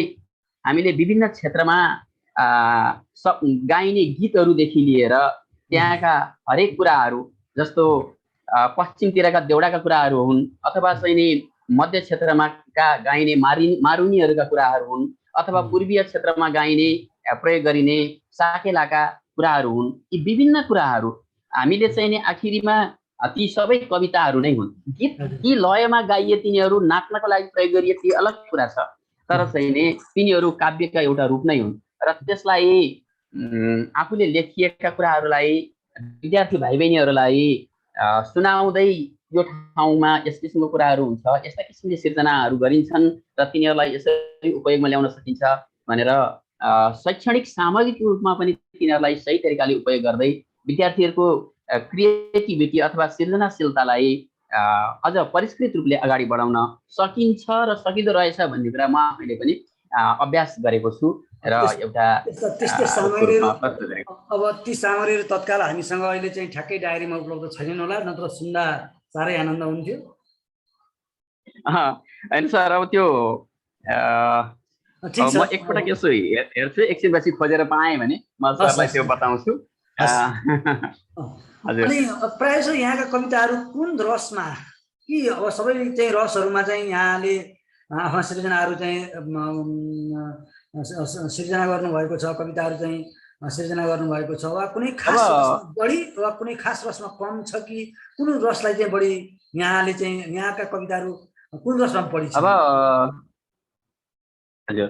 हामीले विभिन्न क्षेत्रमा गाइने गीतहरूदेखि लिएर त्यहाँका हरेक कुराहरू, जस्तो पश्चिमतिरका देउडाका कुराहरू हुन् अथवा चाहिँ नि मध्य क्षेत्रमा गाइने मारुनीहरूका कुराहरू हुन् अथवा पूर्वीय क्षेत्रमा गाइने प्रयोग गरिने साकेलाका कुराहरू हुन्, यी विभिन्न कुराहरू हामीले चाहिँ नि आखिरीमा ती सबै कविताहरू नै हुन्। गीत ती लयमा गाइए, तिनीहरू नाच्नको लागि प्रयोग गरिए, ती अलग कुरा छ, तर चाहिँ नि तिनीहरू काव्यका एउटा रूप नै हुन् र त्यसलाई आफूले लेखिएका कुराहरूलाई विद्यार्थी भाइ बहिनीहरूलाई सुनाउँदै यो ठाउँमा यस किसिमको कुराहरू हुन्छ, यस्ता किसिमले सिर्जनाहरू गरिन्छन् र तिनीहरूलाई यसरी उपयोगमा ल्याउन सकिन्छ भनेर शैक्षणिक सामग्रीको रूपमा पनि तिनीहरूलाई सही तरिकाले उपयोग गर्दै विद्यार्थीहरूको क्रिएटिभिटी अथवा सृजनाशीलतालाई अझ परिष्कृत रूपले अगाडि बढाउन सकिन्छ र सकिँदो रहेछ भन्ने कुरा म आफैले पनि अभ्यास गरेको छु र एउटा त्यस्तै सामग्रीहरू, अब ती सामग्रीहरू तत्काल हामीसँग अहिले चाहिँ ठ्याक्कै डायरीमा उपलब्ध छैनन् होला, नत्र सुन्दा साह्रै आनन्द हुन्थ्यो। होइन सर, अब त्यो म एकपटक यसो हेर्छु, एकछिनपछि खोजेर पाएँ भने म सरलाई त्यो बताउँछु। अनि प्रायः जसो यहाँका कविताहरू कुन रसमा, कि अब सबै चाहिँ रसहरूमा चाहिँ यहाँले आफ्ना सृजनाहरू चाहिँ सिर्जना गर्नुभएको छ, कविताहरू चाहिँ सिर्जना गर्नुभएको छ, वा कुनै खास रसमा बढी वा कुनै खास रसमा कम छ, कि कुन रसलाई चाहिँ बढी यहाँले चाहिँ यहाँका कविताहरू कुन रसमा बढी छ? अब हजुर,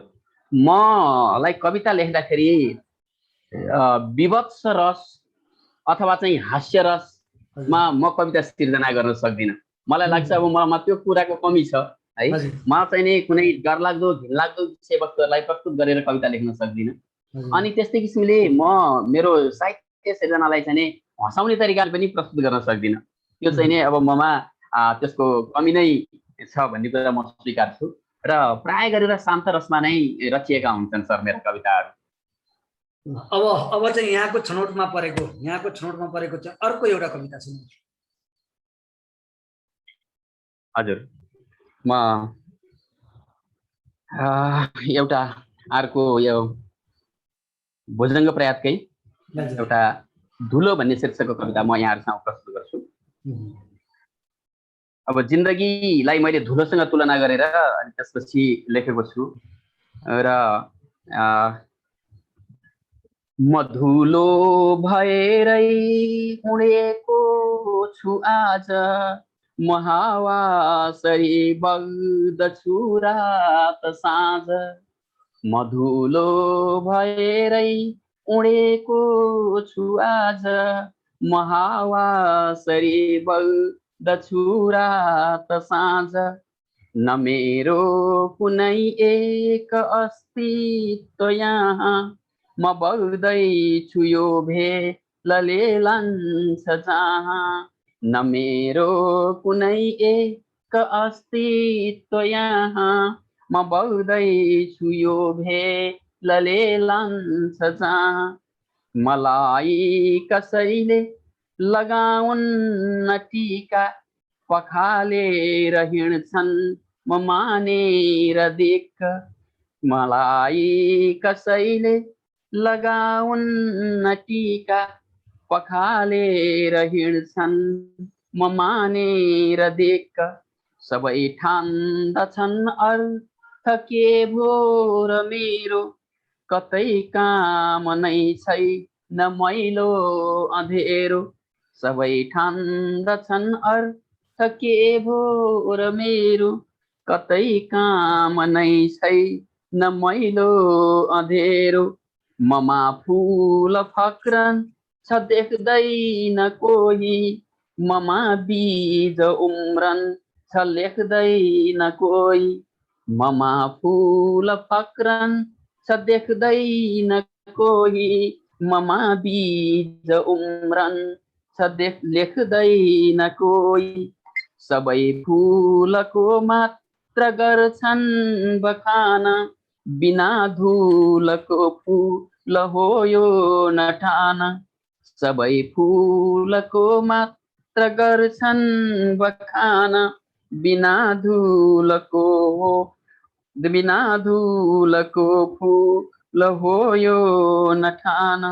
मलाई कविता लेख्दाखेरि विभत्स रस अथवा चाहिँ हास्य रसमा म कविता सिर्जना गर्न सक्दिनँ। मलाई लाग्छ अब ममा त्यो कुराको कमी छ है। म चाहिँ नि कुनै डरलाग्दो घिनलाग्दो विषयवस्तुहरूलाई प्रस्तुत गरेर कविता लेख्न सक्दिनँ। अनि त्यस्तै किसिमले म मेरो साहित्य सिर्जनालाई चाहिँ नि हँसाउने तरिकाले पनि प्रस्तुत गर्न सक्दिनँ। त्यो चाहिँ नि अब ममा त्यसको कमी नै छ भन्ने कुरा म स्वीकार्छु र प्राय गरेर शान्त रसमा नै रचिएका हुन्छन् सर मेरा कविताहरू। अब चाहिँ यहाँको छनौटमा परेको चाहिँ अर्को एउटा कविता छ। हजुर, म एउटा अर्को यो भुजङ्ग प्रयातकै एउटा धुलो भन्ने शीर्षकको कविता म यहाँहरूसँग प्रस्तुत गर्छु। अब जिन्दगीलाई मैले धुलोसँग तुलना गरेर अनि त्यसपछि लेखेको छु र म धुलो भएरै उडेको छु आज, म हावासरी बग्दछु रात साँझ, म धुलो भएरै उडेको छु आज, म हावासरी बग्दछु रात साँझ, न मेरो कुनै एक अस्तित्व यहाँ, म बग्दैछु यो भेलले लान्छ जहाँ। न मेरो कुनै एक अस्तित्व यहाँ, म बग्दैछु यो भेलले लान्छ जहाँ। मलाई कसैले लगाउन् टीका, पखालेर हिँड्छन् म मानेर दिक्क। मलाई कसैले लगाउन् टीका, पखालेर हिँड्छन् म मानेर दिक्क। सबै ठान्दछन् अर्थ के भो र मेरो, कतै काम नै छैन मैलो अँधेरो। सबै ठान्दछन् अर्थ के भो र मेरो, कतै काम नै छैन मैलो अँधेरो। ममा फूल फक्रन छ देख्दैन कोही, ममा बीज उम्रन छ लेख्दैन कोही। ममा फूल फक्रन छ देख्दैन कोही, ममा बीज उम्रन छ लेख्दैन कोही। सबै फूलको मात्र गर्छन् बखान, बिना धुलको फूल हो यो नठान। सबै फूलको मात्र गर्छन् बखान, बिना धुलको फूल हो यो नठान।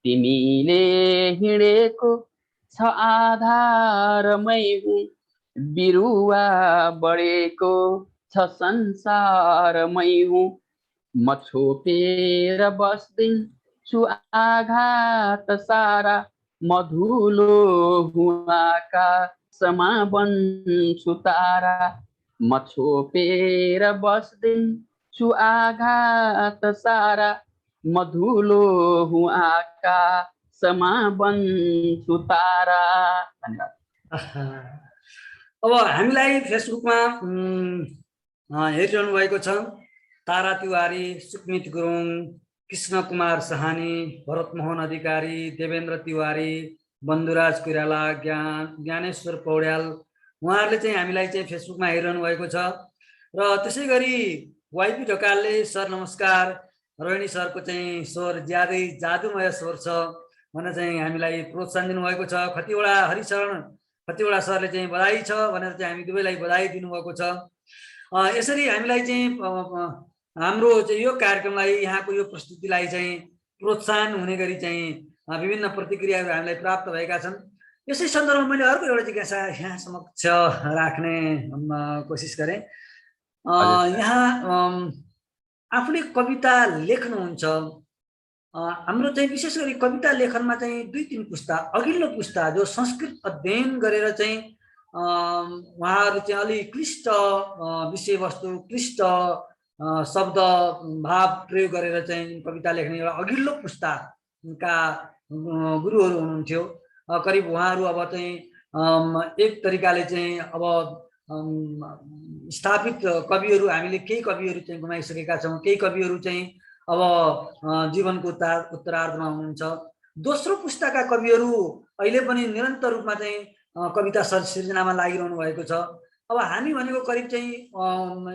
तिमीले हिँडेको छ आधारमै हुँ, बिरुवा बढेको छ संसारमै हुँ। म छोपेर बस्दिन्छु आघात सारा, म धुलो हुँ आकाशमा बन्छु तारा। म छोपेर बस्दिन्छु आघात सारा, म धुलो हुँ आकाशमा बन्छु तारा। अब हामीलाई फेसबुकमा हेरिरहनु भएको छ तारा तिवारी, सुकमित गुरुङ, कृष्ण कुमार सहानी, भरत मोहन अधिकारी, देवेन्द्र तिवारी, बन्धुराज कोइराला, ज्ञानेश्वर पौड्याल, उहाँहरूले चाहिँ हामीलाई चाहिँ फेसबुकमा हेरिरहनु भएको छ। र त्यसै गरी वाइपी ढकालले सर नमस्कार, रोहिणी सरको चाहिँ स्वर ज्यादै जादुमय स्वर छ भनेर चाहिँ हामीलाई प्रोत्साहन दिनुभएको छ। कतिवटा हरिशरण कतिवटा सरले चाहिँ बधाई छ भनेर चाहिँ हामी दुवैलाई बधाई दिनुभएको छ। यसरी हामीलाई चाहिँ हाम्रो चाहिँ यो कार्यक्रमलाई, यहाँको यो प्रस्तुतिलाई चाहिँ प्रोत्साहन हुने गरी चाहिँ विभिन्न प्रतिक्रियाहरू हामीलाई प्राप्त भएका छन्। यसै सन्दर्भमा मैले अर्को एउटा जिज्ञासा यहाँ समक्ष राख्ने कोसिस गरेँ। यहाँ आफूले कविता लेख्नुहुन्छ, हाम्रो चाहिँ विशेष गरी कविता लेखनमा चाहिँ 2-3 पुस्ता अघिल्लो पुस्ता जो संस्कृत अध्ययन गरेर चाहिँ उहाँहरू चाहिँ अलि क्लिष्ट विषयवस्तु, क्लिष्ट शब्द भाव प्रयोग गरेर चाहिँ कविता लेख्ने एउटा अघिल्लो पुस्ताका गुरुहरू हुनुहुन्थ्यो। करिब उहाँहरू अब चाहिँ एक तरिकाले चाहिँ अब स्थापित कविहरू, हामीले केही कविहरू चाहिँ गुमाइसकेका छौँ, केही कविहरू चाहिँ अब जीवनको उत्तरार्धमा हुनुहुन्छ। दोस्रो पुस्ताका कविहरू अहिले पनि निरन्तर रूपमा चाहिँ कविता सिर्जनामा लागिरहनु भएको छ। अब हामी भनेको करिब चाहिँ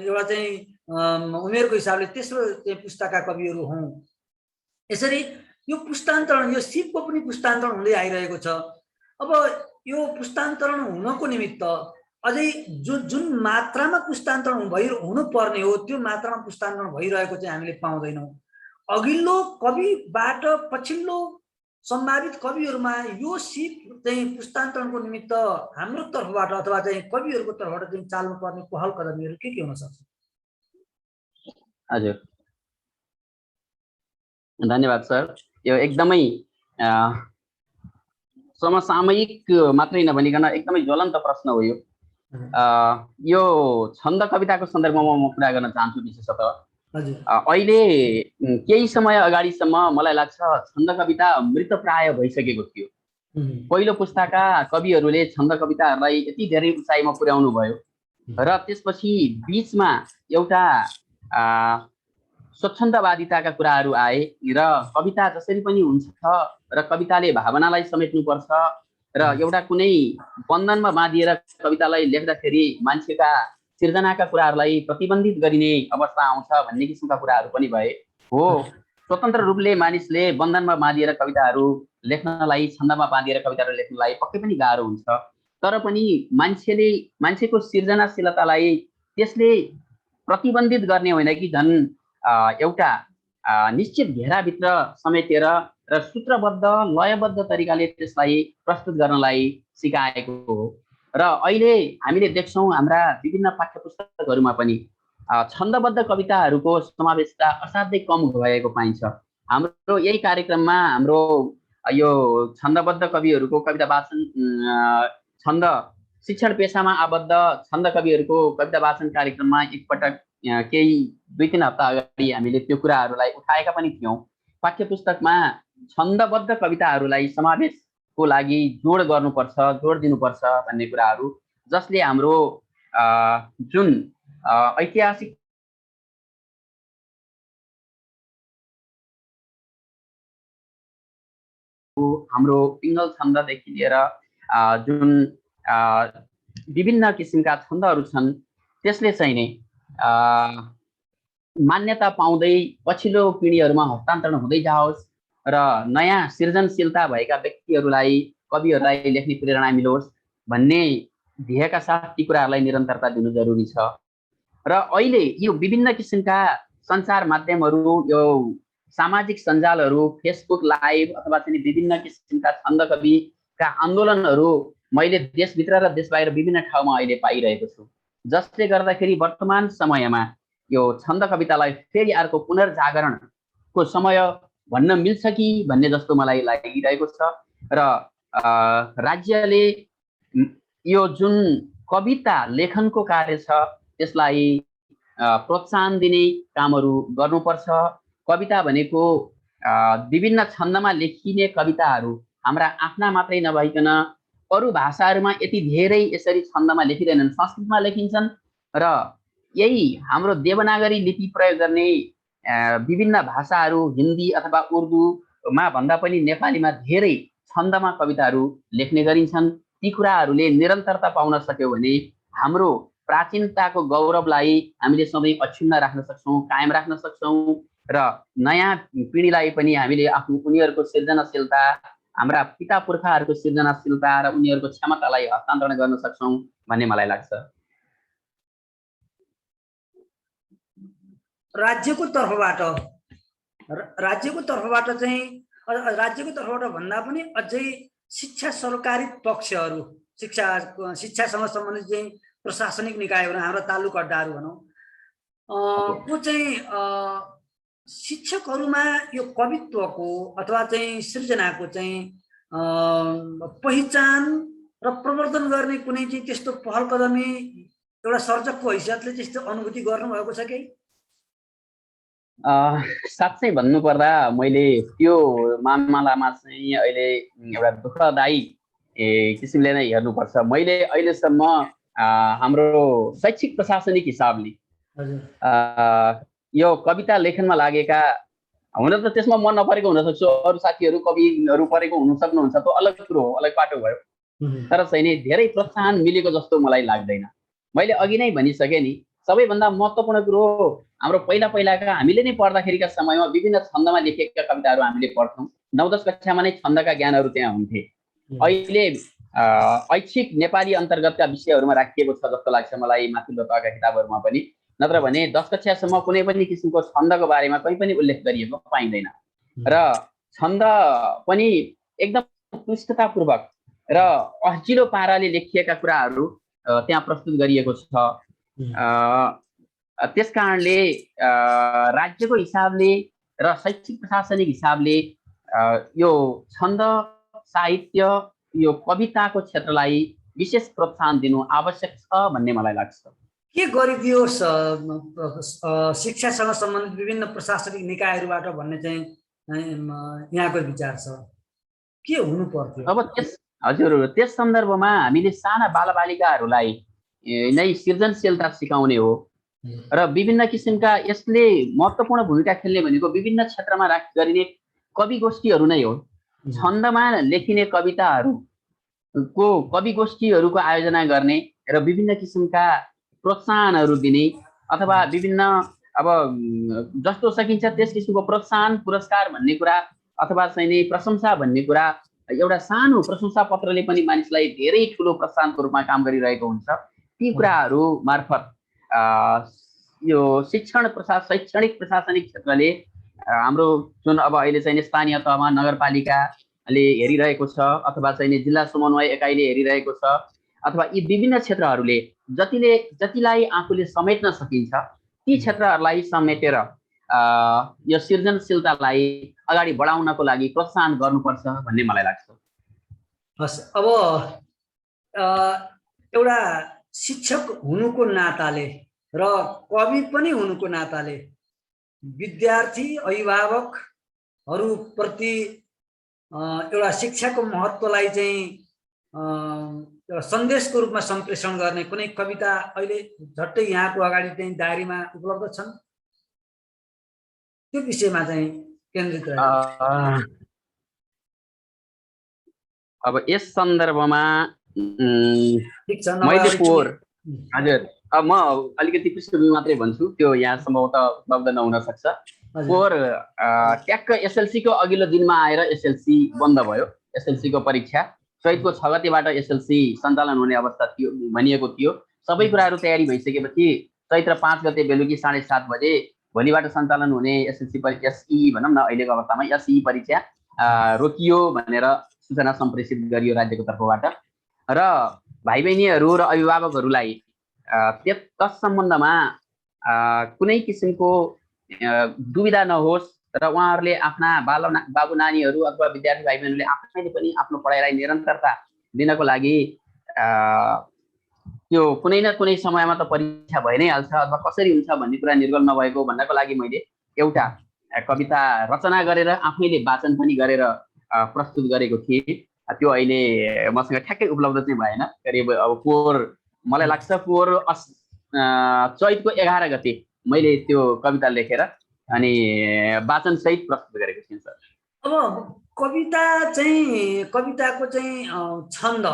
एउटा चाहिँ उमेरको हिसाबले तेस्रो चाहिँ पुस्ताका कविहरू हौँ। यसरी यो पुस्तान्तरण, यो सिपको पनि पुस्तान्तरण हुँदै आइरहेको छ। अब यो पुस्तान्तरण हुनको निमित्त अझै जुन मात्रामा पुस्तान्तरण हुनुपर्ने हो त्यो मात्रामा पुस्तान्तरण भइरहेको चाहिँ हामीले पाउँदैनौँ। अघिल्लो कविबाट पछिल्लो सम्भावित कविहरूमा यो सिप चाहिँ पुस्तान्तरणको निमित्त हाम्रो तर्फबाट अथवा चाहिँ कविहरूको तर्फबाट चाहिँ चाल्नुपर्ने पहल कदमीहरू के हुन सक्छ? हजुर, धन्यवाद सर। यो एकदमै समसामयिक मात्रै नभनिकन एकदमै ज्वलन्त प्रश्न हो। यो छन्द कविताको सन्दर्भमा म कुरा गर्न चाहन्छु। विशेषतः अहिले केही समय अगाडिसम्म मलाई लाग्छ छन्द कविता मृतप्राय भइसकेको थियो। पहिलो पुस्ताका कविहरूले छन्द कविताहरूलाई यति धेरै उचाइमा पुर्याउनु भयो र त्यसपछि बीचमा एउटा स्वच्छन्दवादिताका कुराहरू आए र कविता जसरी पनि हुन्छ र कविताले भावनालाई समेट्नुपर्छ र एउटा कुनै बन्धनमा बाँधिएर कवितालाई लेख्दाखेरि मान्छेका सिर्जनाका कुराहरूलाई प्रतिबन्धित गरिने अवस्था आउँछ भन्ने किसिमका कुराहरू पनि भए। हो, स्वतन्त्र रूपले मानिसले बन्धनमा बाँधिएर कविताहरू लेख्नलाई, छन्दमा बाँधिएर कविताहरू लेख्नलाई पक्कै पनि गाह्रो हुन्छ। तर पनि मान्छेको सृजनाशीलतालाई त्यसले प्रतिबन्धित गर्ने होइन कि झन् एउटा निश्चित घेराभित्र समेटेर र सूत्रबद्ध लयबद्ध तरिकाले त्यसलाई प्रस्तुत गर्नलाई सिकाएको हो। र अहिले हामीले देख्छौँ हाम्रा विभिन्न पाठ्यपुस्तकहरूमा पनि छन्दबद्ध कविताहरूको समावेशता असाध्यै कम भएको पाइन्छ। हाम्रो यही कार्यक्रममा हाम्रो यो छन्दबद्ध कविहरूको कविता वाचन, छन्द शिक्षण पेशामा आबद्ध छन्द कविहरूको कविता वाचन कार्यक्रममा एकपटक केही 2-3 हप्ता अगाडि हामीले त्यो कुराहरूलाई उठाएका पनि थियौँ। पाठ्यपुस्तकमा छन्दबद्ध कविताहरूलाई समावेशको लागि जोड गर्नुपर्छ, जोड दिनुपर्छ भन्ने कुराहरू, जसले हाम्रो जुन ऐतिहासिक हाम्रो पिङ्गल छन्ददेखि लिएर जुन विभिन्न किसिमका छन्दहरू छन् त्यसले चाहिँ नै मान्यता पाउँदै पछिल्लो पिँढीहरूमा हस्तान्तरण हुँदै जाओस् र नयाँ सृजनशीलता भएका व्यक्तिहरूलाई, कविहरूलाई लेख्ने प्रेरणा मिलोस् भन्ने ध्येयका साथ ती कुराहरूलाई निरन्तरता दिनु जरुरी छ। र अहिले यो विभिन्न किसिमका सञ्चार माध्यमहरू, यो सामाजिक सञ्जालहरू, फेसबुक लाइभ अथवा चाहिँ विभिन्न किसिमका छन्द कविका आन्दोलनहरू मैले देशभित्र र देश बाहिर विभिन्न ठाउँमा अहिले पाइरहेको छु, जसले गर्दाखेरि वर्तमान समयमा यो छन्द कवितालाई फेरि अर्को पुनर्जागरणको समय भन्न मिल्छ कि भन्ने जस्तो मलाई लागिरहेको छ। र राज्यले यो जुन कविता लेखनको कार्य छ त्यसलाई प्रोत्साहन दिने कामहरू गर्नुपर्छ। कविता भनेको विभिन्न छन्दमा लेखिने कविताहरू हाम्रा आफ्ना मात्रै नभइकन अरू भाषाहरूमा यति धेरै यसरी छन्दमा लेखिँदैनन्, संस्कृतमा लेखिन्छन् र यही हाम्रो देवनागरी लिपि प्रयोग गर्ने विभिन्न भाषाहरू हिन्दी अथवा उर्दूमा भन्दा पनि नेपालीमा धेरै छन्दमा कविताहरू लेख्ने गरिन्छन्। ती कुराहरूले निरन्तरता पाउन सक्यो भने हाम्रो प्राचीनताको गौरवलाई हामीले सधैँ अक्षुण्ण राख्न सक्छौँ, कायम राख्न सक्छौँ र नयाँ पिँढीलाई पनि हामीले उनीहरूको सृजनाशीलता, हाम्रा पिता पुर्खाहरूको सृजनाशीलता र उनीहरूको क्षमतालाई हस्तान्तरण गर्न सक्छौँ भन्ने मलाई लाग्छ। राज्यको तर्फबाट चाहिँ राज्यको तर्फबाट भन्दा पनि अझै शिक्षा सरकारी पक्षहरू, शिक्षासँग सम्बन्धित चाहिँ प्रशासनिक निकायहरू, हाम्रो तालुक अड्डाहरू भनौँ, को चाहिँ शिक्षकहरूमा यो कवित्वको अथवा चाहिँ सृजनाको चाहिँ पहिचान र प्रवर्धन गर्ने कुनै चाहिँ त्यस्तो पहल कदमी एउटा सर्जकको हैसियतले त्यस्तो अनुभूति गर्नुभएको छ कि? साँच्चै भन्नुपर्दा मैले त्यो मामलामा चाहिँ अहिले एउटा दुःखदायी किसिमले नै हेर्नुपर्छ। मैले अहिलेसम्म हाम्रो शैक्षिक प्रशासनिक हिसाबले यो कविता लेखनमा लागेका, हुन त त्यसमा मन नपरेको हुन सक्छ, अरू साथीहरू कविहरू परेको हुन सक्नुहुन्छ, त्यो अलग कुरो हो, अलग पाटो भयो। तर चाहिँ नि धेरै प्रोत्साहन मिलेको जस्तो मलाई लाग्दैन। मैले अघि नै भनिसकेँ नि, सबैभन्दा महत्त्वपूर्ण कुरो हाम्रो पहिलाका हामीले नै पढ्दाखेरिका समयमा विभिन्न छन्दमा लेखिएका कविताहरू हामीले पढ्थौँ। 9-10 कक्षामा नै छन्दका ज्ञानहरू त्यहाँ हुन्थे। अहिले ऐच्छिक नेपाली अन्तर्गतका विषयहरूमा राखिएको छ जस्तो लाग्छ मलाई माथिल्लो तहका किताबहरूमा पनि। नत्र भने 10 कक्षासम्म कुनै पनि किसिमको छन्दको बारेमा कहीँ पनि उल्लेख गरिएको पाइँदैन। र छन्द पनि एकदम पुष्टतापूर्वक र अजिलो पाराले लेखिएका कुराहरू त्यहाँ प्रस्तुत गरिएको छ। त्यस कारणले राज्यको हिसाबले र शैक्षिक प्रशासनिक हिसाबले यो छन्द साहित्य, यो कविताको क्षेत्रलाई विशेष प्रोत्साहन दिनु आवश्यक छ भन्ने मलाई लाग्छ। के गरिदियोस् शिक्षासँग सम्बन्धित विभिन्न प्रशासनिक निकायहरूबाट भन्ने चाहिँ यहाँको विचार छ? के हुनु पर्थ्यो? अब हजुर, त्यस सन्दर्भमा हामीले साना बालबालिकाहरूलाई नै सृजनशीलता सिकाउने हो र विभिन्न किसिमका यसले महत्त्वपूर्ण भूमिका खेल्ने भनेको विभिन्न क्षेत्रमा गरिने कवि गोष्ठीहरू नै हो। छन्दमा लेखिने कविताहरूको कवि गोष्ठीहरूको आयोजना गर्ने र विभिन्न किसिमका प्रोत्साहनहरू दिने अथवा विभिन्न अब जस्तो सकिन्छ त्यस किसिमको प्रोत्साहन पुरस्कार भन्ने कुरा अथवा चाहिँ नि प्रशंसा भन्ने कुरा एउटा सानो प्रशंसा पत्रले पनि मानिसलाई धेरै ठुलो प्रोत्साहनको रूपमा काम गरिरहेको हुन्छ। ती कुराहरू मार्फत यो शैक्षणिक प्रशासनिक क्षेत्रले हाम्रो जुन अब अहिले चाहिँ स्थानीय तहमा नगरपालिकाले हेरिरहेको छ अथवा चाहिँ जिल्ला समन्वय एकाइले हेरिरहेको छ अथवा यी विभिन्न क्षेत्रहरूले जतिलाई आफूले समेट्न सकिन्छ ती क्षेत्रहरूलाई समेटेर यो सृजनशीलतालाई अगाडि बढाउनको लागि प्रोत्साहन गर्नुपर्छ भन्ने मलाई लाग्छ। हस्, अब एउटा शिक्षक हुनुको नाताले र कवि पनि हुनुको नाताले विद्यार्थी अभिभावकहरूप्रति एउटा शिक्षाको महत्त्वलाई चाहिँ एउटा सन्देशको रूपमा सम्प्रेषण गर्ने कुनै कविता अहिले झट्टै यहाँको अगाडि चाहिँ डायरीमा उपलब्ध छन्? त्यो विषयमा चाहिँ केन्द्रित रहे। अब यस सन्दर्भमा ठिक छ, मैले हजुर अब म अलिकति पृष्ठभूमि मात्रै भन्छु, त्यो यहाँ सम्भवतः उपलब्ध नहुन सक्छ। पोहोर ट्याक्क एसएलसी को अघिल्लो दिनमा आएर एसएलसी बन्द भयो। एसएलसी को परीक्षा चैतको 6 गतेबाट एसएलसी सञ्चालन हुने अवस्था थियो भनिएको थियो। सबै कुराहरू तयारी भइसकेपछि चैत्र 5 गते बेलुकी 7:30 बजे भोलिबाट सञ्चालन हुने एसएलसी एसई भनौँ न अहिलेको अवस्थामा एसई परीक्षा रोकियो भनेर सूचना सम्प्रेषित गरियो राज्यको तर्फबाट र भाइ बहिनीहरू र अभिभावकहरूलाई तस सम्बन्धमा कुनै किसिमको दुविधा नहोस् र उहाँहरूले आफ्ना बाबु नानीहरू अथवा विद्यार्थी भाइ बहिनीहरूले आफैले पनि आफ्नो पढाइलाई निरन्तरता दिनको लागि त्यो कुनै न कुनै समयमा त परीक्षा भइ नै हाल्छ अथवा कसरी हुन्छ भन्ने कुरा निर्गल नभएको भन्नको लागि मैले एउटा कविता रचना गरेर आफैले वाचन पनि गरेर प्रस्तुत गरेको थिएँ। त्यो अहिले मसँग ठ्याक्कै उपलब्ध चाहिँ भएन। करिब अब पोहोर मलाई लाग्छ पोहोर चैतको 11 गते मैले त्यो कविता लेखेर अनि वाचन सहित प्रस्तुत गरेको थिएँ सर। अब कविताको चाहिँ छन्द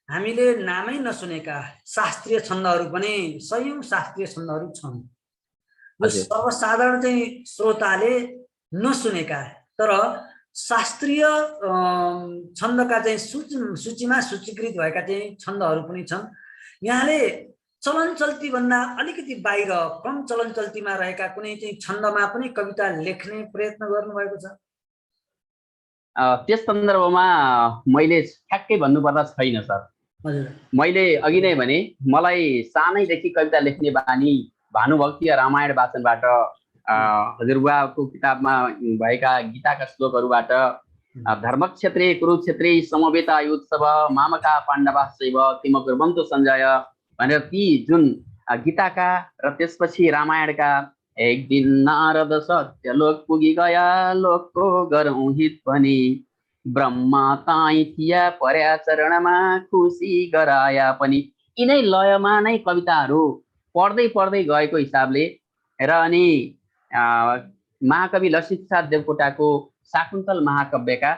हामीले नामै नसुनेका शास्त्रीय छन्दहरू पनि सयौं शास्त्रीय छन्दहरू छन्। यो सर्वसाधारण चाहिँ श्रोताले नसुनेका तर शास्त्रीय छन्दका चाहिँ सूचीमा सूचीकृत भएका चाहिँ छन्दहरू पनि छन्। यहाँले चलन चल्ती भन्दा अलिकति बाहिर कम चलन चल्तीमा रहेका कुनै चाहिँ छन्दमा पनि कविता लेख्ने प्रयत्न गर्नुभएको छ? त्यस सन्दर्भमा मैले ठ्याक्कै भन्नुपर्दा छैन सर। मैले अघि नै भने मलाई सानैदेखि कविता लेख्ने बानी भानुभक्ति रामायण वाचनबाट हजुरबुवाको किताबमा भएका गीताका श्लोकहरूबाट धर्मक्षेत्रे कुरुक्षेत्रे समवेता युत्सव मामका पाण्डवा शैव किम कुर्वन्तु सञ्जय भनेर ती जुन गीताका र त्यसपछि रामायणका एक दिन नारद सत्यलोक पुगी गया लोकको गरौँ हित पनि ब्रह्मा ताई थिया पर्या चरणमा खुसी गराया पनि। यिनै लयमा नै कविताहरू पढ्दै पढ्दै गएको हिसाबले र अनि महाकवि ललितप्रसाद देवकोटाको शाकुन्तल महाकाव्यका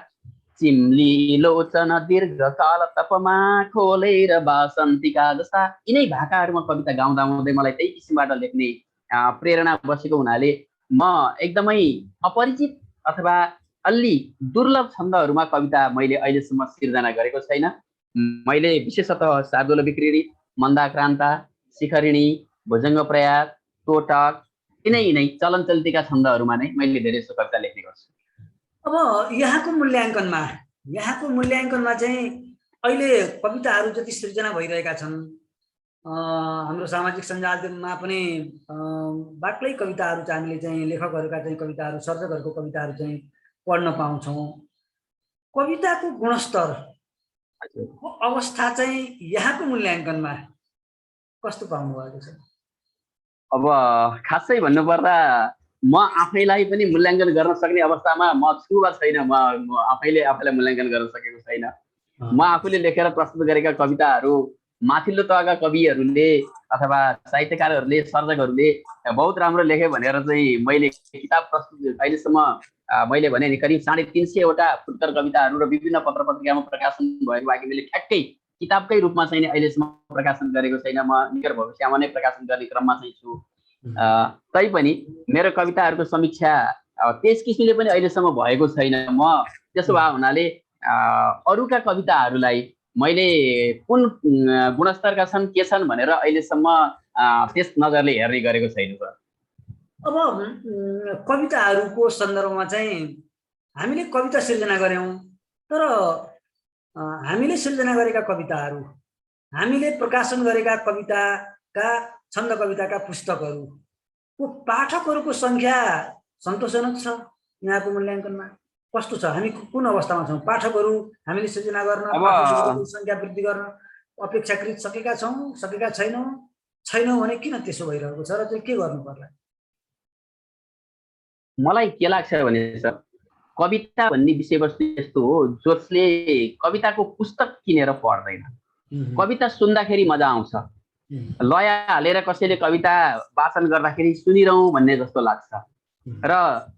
चिम्ली लोचन दीर्घकाल तपमा खोलेर बासन्तिका जस्ता यिनै भाकाहरूमा कविता गाउँदा गाउँदै मलाई त्यही किसिमबाट लेख्ने प्रेरणा बसेको हुनाले म एकदमै अपरिचित अथवा अलि दुर्लभ छन्दहरूमा कविता मैले अहिलेसम्म सिर्जना गरेको छैन। मैले विशेषतः शार्दूल विक्रीडित, मन्दाक्रान्ता, शिखरिणी, भुजङ्ग प्रयास, तोटक यिनै चलन चल्तीका छन्दहरूमा नै मैले धेरै जसो कविता लेख्ने गर्छु। अब यहाँको मूल्याङ्कनमा चाहिँ अहिले कविताहरू जति सृजना भइरहेका छन् हाम्रो सामाजिक सञ्जालमा पनि बाक्लै कविताहरू चाहिँ हामीले चाहिँ लेखकहरूका चाहिँ कविताहरू सर्जकहरूको कविताहरू चाहिँ पढ्न पाउँछौँ। कविताको गुणस्तरको अवस्था चाहिँ यहाँको मूल्याङ्कनमा कस्तो पाउनु भएको छ? अब खासै भन्नुपर्दा म आफैलाई पनि मूल्याङ्कन गर्न सक्ने अवस्थामा म छु वा छैन, म आफैलाई मूल्याङ्कन गर्न सकेको छैन। म आफूले लेखेर प्रस्तुत गरेका कविताहरू माथिल्लो तहका कविहरूले अथवा साहित्यकारहरूले सर्जकहरूले बहुत राम्रो लेखे भनेर चाहिँ मैले किताब प्रस्तुत अहिलेसम्म मैले भने नि करिब 350 वटा फुटकर कविताहरू र विभिन्न पत्र पत्रिकामा प्रकाशन भएको बाँकी मैले ठ्याक्कै किताबकै रूपमा चाहिँ अहिलेसम्म प्रकाशन गरेको छैन। म निकट भविष्यमा नै प्रकाशन गर्ने क्रममा चाहिँ छु। तैपनि मेरो कविताहरूको समीक्षा त्यस किसिमले पनि अहिलेसम्म भएको छैन। म त्यसो भए हुनाले अरूका कविताहरूलाई मैले कुन गुणस्तरका छन् के छन् भनेर अहिलेसम्म त्यस नजरले हेर्ने गरेको छैन सर। अब कविताहरूको सन्दर्भमा चाहिँ हामीले कविता सिर्जना गर्यौं, तर हामीले सिर्जना गरेका कविताहरू, हामीले प्रकाशन गरेका कविताका छन्द कविताका पुस्तकहरूको पाठकहरूको संख्या सन्तोषजनक छ यहाँको मूल्याङ्कनमा? कस्तो छ? हामी कुन अवस्थामा छौँ? पाठकहरू हामीले सिर्जना गर्न, पाठकहरूको संख्या वृद्धि गर्न अपेक्षाकृत सकेका छौँ, सकेका छैनौँ भने किन त्यसो भइरहेको छ र चाहिँ के गर्नु पर्ला? मलाई के लाग्छ भने सर, कविता भन्ने विषयवस्तु यस्तो हो जसले कविताको पुस्तक किनेर पढ्दैन। कविता सुन्दाखेरि मजा आउँछ, लय हालेर कसैले कविता वाचन गर्दाखेरि सुनिरहँ भन्ने जस्तो लाग्छ र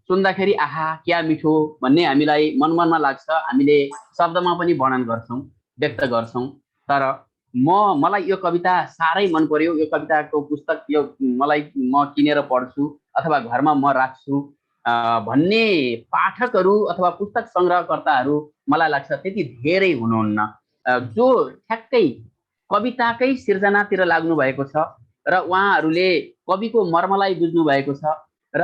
सुन्दाखेरि आहा क्या मिठो भन्ने हामीलाई मनमा लाग्छ। हामीले शब्दमा पनि वर्णन गर्छौँ, व्यक्त गर्छौँ। तर मलाई यो कविता साह्रै मन पर्यो, यो कविताको पुस्तक यो म किनेर पढ्छु अथवा घरमा म राख्छु भन्ने पाठकहरू अथवा पुस्तक सङ्ग्रहकर्ताहरू मलाई लाग्छ त्यति धेरै हुनुहुन्न, जो ठ्याक्कै कविताकै सिर्जनातिर लाग्नु भएको छ र उहाँहरूले कविको मर्मलाई बुझ्नु भएको छ र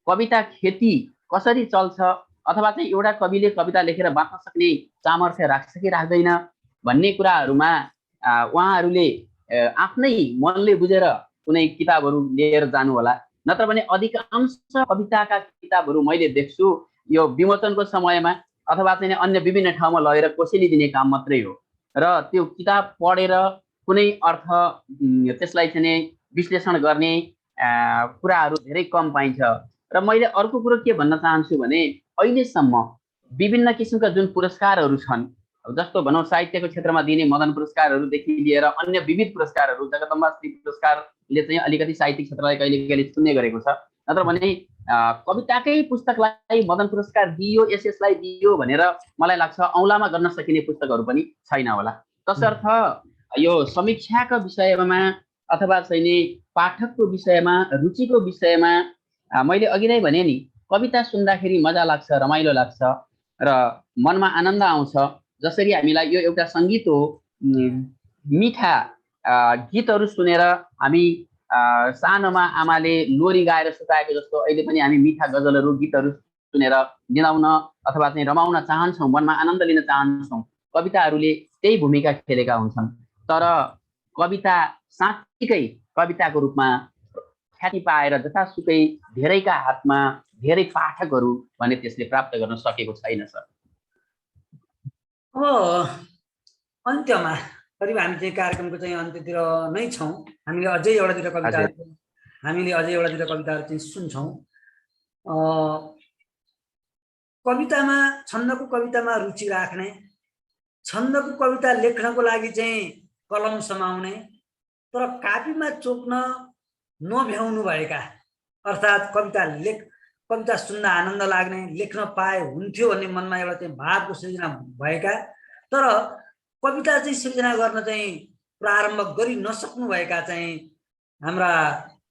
कविता खेती कसरी चल्छ अथवा चाहिँ एउटा कविले कविता लेखेर बाँच्न सक्ने सामर्थ्य राख्छ कि राख्दैन भन्ने कुराहरूमा उहाँहरूले आफ्नै मनले बुझेर कुनै किताबहरू लिएर जानु होला। नत्र भने अधिकांश कविताका किताबहरू मैले देख्छु यो विमोचनको समयमा अथवा चाहिँ अन्य विभिन्न ठाउँमा लगेर कोसेली दिने काम मात्रै हो र त्यो किताब पढेर कुनै अर्थ त्यसलाई चाहिँ विश्लेषण गर्ने कुराहरू धेरै कम पाइन्छ। र मैले अर्को कुरो के भन्न चाहन्छु भने अहिलेसम्म विभिन्न किसिमका जुन पुरस्कारहरू छन्, जस्तो भनौँ साहित्यको क्षेत्रमा दिने मदन पुरस्कारहरूदेखि लिएर अन्य विविध पुरस्कारहरू, जगदम्बा श्री पुरस्कारले चाहिँ अलिकति साहित्यिक क्षेत्रलाई कहिले कहिले छुन्ने गरेको छ। नत्र भने कविताकै पुस्तकलाई मदन पुरस्कार दियो, यसलाई दियो भनेर मलाई लाग्छ औँलामा गर्न सकिने पुस्तकहरू पनि छैन होला। तसर्थ यो समीक्षाको विषयमा अथवा चाहिँ पाठकको विषयमा, रुचिको विषयमा मैले अघि नै भने नि कविता सुन्दाखेरि मजा लाग्छ, रमाइलो लाग्छ र मनमा आनन्द आउँछ। जसरी हामीलाई यो एउटा सङ्गीत हो, मिठा गीतहरू सुनेर हामी सानोमा आमाले लोरी गाएर सुताएको जस्तो अहिले पनि हामी मिठा गजलहरू, गीतहरू सुनेर निदाउन अथवा चाहिँ रमाउन चाहन्छौँ, मनमा आनन्द लिन चाहन्छौँ। कविताहरूले त्यही भूमिका खेलेका हुन्छन्। तर कविता साँच्चीकै कविताको रूपमा ख्याति पाएर जतासुकै धेरैका हातमा धेरै पाठकहरू भने त्यसले प्राप्त गर्न सकेको छैन सर। अब अन्त्यमा करिब हामी चाहिँ कार्यक्रमको चाहिँ अन्त्यतिर नै छौँ। हामीले अझै एउटातिर कविताहरू चाहिँ सुन्छौँ। कवितामा, छन्दको कवितामा रुचि राख्ने, छन्दको कविता लेख्नको लागि चाहिँ कलम समाउने तर कापीमा चोक्न नभ्याउनु भएका, अर्थात् कविता सुन्दा आनन्द लाग्ने, लेख्न पाए हुन्थ्यो भन्ने मनमा एउटा चाहिँ भावको सृजना भएका तर कविता चाहिँ सृजना गर्न चाहिँ प्रारम्भ गरि नसक्नु भएका चाहिँ हाम्रा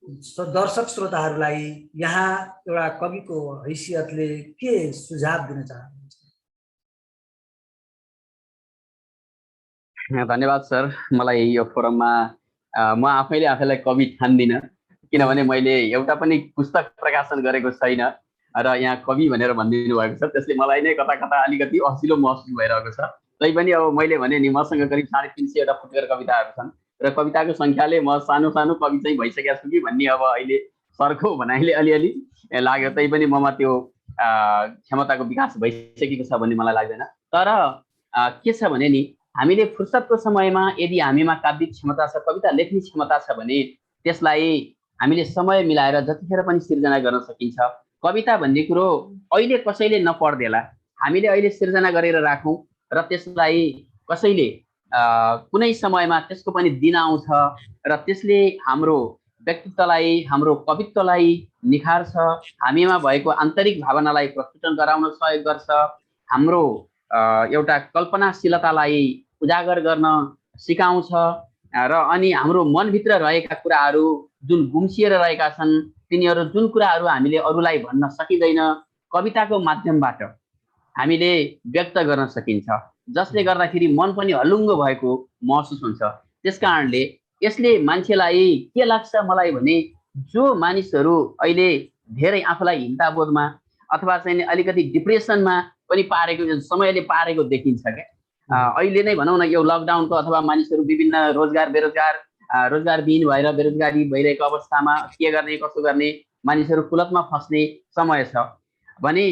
दर्शक श्रोताहरूलाई यहाँ एउटा कविको हैसियतले के सुझाव दिन चाहनुहुन्छ? धन्यवाद सर। मलाई यो फोरममा म आफैलाई कवि ठान्दिनँ, किनभने मैले एउटा पनि पुस्तक प्रकाशन गरेको छैन र यहाँ कवि भनेर भनिदिनु भएको छ। त्यसले मलाई नै कता कता अलिकति असिलो महसुस भइरहेको छ। तैपनि अब मैले भने नि मसँग करिब 350 वटा फुटकर कविताहरू छन् र कविताको सङ्ख्याले म सानो कवि चाहिँ भइसकेको छु कि भन्ने अब अहिले सरको भनाइले अलिअलि लाग्यो। तैपनि ममा त्यो क्षमताको विकास भइसकेको छ भन्ने मलाई लाग्दैन। तर के छ भने नि हामीले फुर्सदको समयमा यदि हामीमा काव्यिक क्षमता छ, कविता लेख्ने क्षमता छ भने त्यसलाई हामीले समय मिलाएर जतिखेर पनि सिर्जना गर्न सकिन्छ। कविता भन्ने कुरो अहिले कसैले नपढ्देला, हामीले अहिले सिर्जना गरेर राखौँ र त्यसलाई कसैले कुनै समयमा त्यसको पनि दिन आउँछ र त्यसले हाम्रो व्यक्तित्वलाई हाम्रो कवित्वलाई निखार्छ, हामीमा भएको आन्तरिक भावनालाई प्रस्फुटन गराउन सहयोग गर्छ, हाम्रो एउटा कल्पनाशीलतालाई उजागर गर्न सिकाउँछ र अनि हाम्रो मनभित्र रहेका कुराहरू जुन गुम्सिएर रहेका छन् तिनीहरू जुन कुराहरू हामीले अरूलाई भन्न सकिँदैन कविताको माध्यमबाट हामीले व्यक्त गर्न सकिन्छ, जसले गर्दाखेरि मन पनि हलुङ्गो भएको महसुस हुन्छ। त्यसकारणले यसले मान्छेलाई के लाग्छ मलाई भने जो मानिसहरू अहिले धेरै आफूलाई हिंसाबोधमा अथवा चाहिँ अलिकति डिप्रेसनमा पनि पारेको समयले पारेको देखिन्छ क्या। अहिले नै भनौँ न यो लकडाउनको अथवा मानिसहरू विभिन्न रोजगारविहीन भएर बेरोजगारी भइरहेको अवस्थामा के गर्ने कसो गर्ने मानिसहरू कुलतमा फस्ने समय छ भने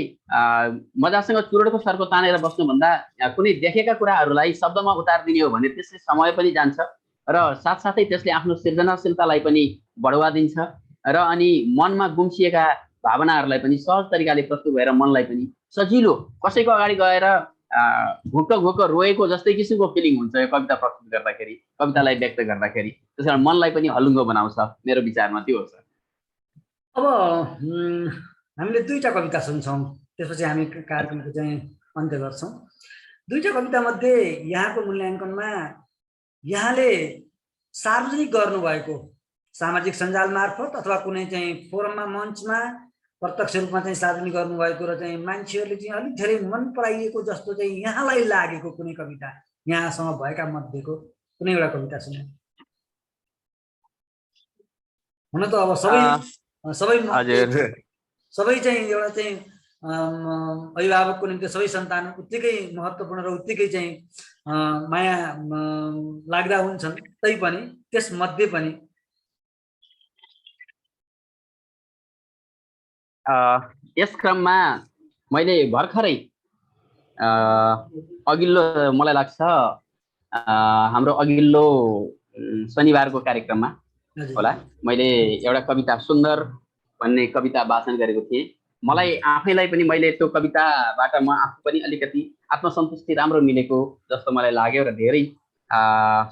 मजासँग चुरोटको सर्को तानेर बस्नुभन्दा कुनै देखेका कुराहरूलाई शब्दमा उतारिदिने हो भने त्यसले समय पनि जान्छ र साथसाथै त्यसले आफ्नो सृजनाशीलतालाई पनि बढावा दिन्छ र अनि मनमा गुम्सिएका भावनाहरूलाई पनि सहज तरिकाले प्रस्तुत भएर मनलाई पनि सजिलो कसैको अगाडि गएर घुक्क रोएको जस्तै किसिमको फिलिङ हुन्छ यो कविता प्रस्तुत गर्दाखेरि, कवितालाई व्यक्त गर्दाखेरि। त्यसकारण मनलाई पनि हलुङ्गो बनाउँछ, मेरो विचारमा त्यो हो। अब हामीले दुईटा कविता सुन्छौँ, त्यसपछि हामी कार्यक्रमको चाहिँ अन्त्य गर्छौँ। दुईटा कविता मध्ये यहाँको मूल्याङ्कनमा यहाँले सार्वजनिक गर्नुभएको सामाजिक सञ्जाल मार्फत अथवा कुनै चाहिँ फोरममा मञ्चमा प्रत्यक्ष रूपमा चाहिँ सार्वजनिक गर्नुभएको र चाहिँ मान्छेहरूले चाहिँ अलिक धेरै मन पराइएको जस्तो चाहिँ यहाँलाई लागेको कुनै कविता यहाँसँग भएका मध्येको कुनै एउटा कविता सुन्नु। हुन त अब सबै चाहिँ एउटा चाहिँ अभिभावकको निम्ति सबै सन्तान उत्तिकै महत्त्वपूर्ण र उत्तिकै चाहिँ माया लाग्दा हुन्छन्, तैपनि त्यसमध्ये पनि यस क्रममा मैले भर्खरै अघिल्लो मलाई लाग्छ हाम्रो अघिल्लो शनिबारको कार्यक्रममा होला मैले एउटा कविता सुन्दर भन्ने कविता वाचन गरेको थिएँ। मलाई आफैलाई पनि मैले त्यो कविताबाट म आफू पनि अलिकति आत्मसन्तुष्टि राम्रो मिलेको जस्तो मलाई लाग्यो र धेरै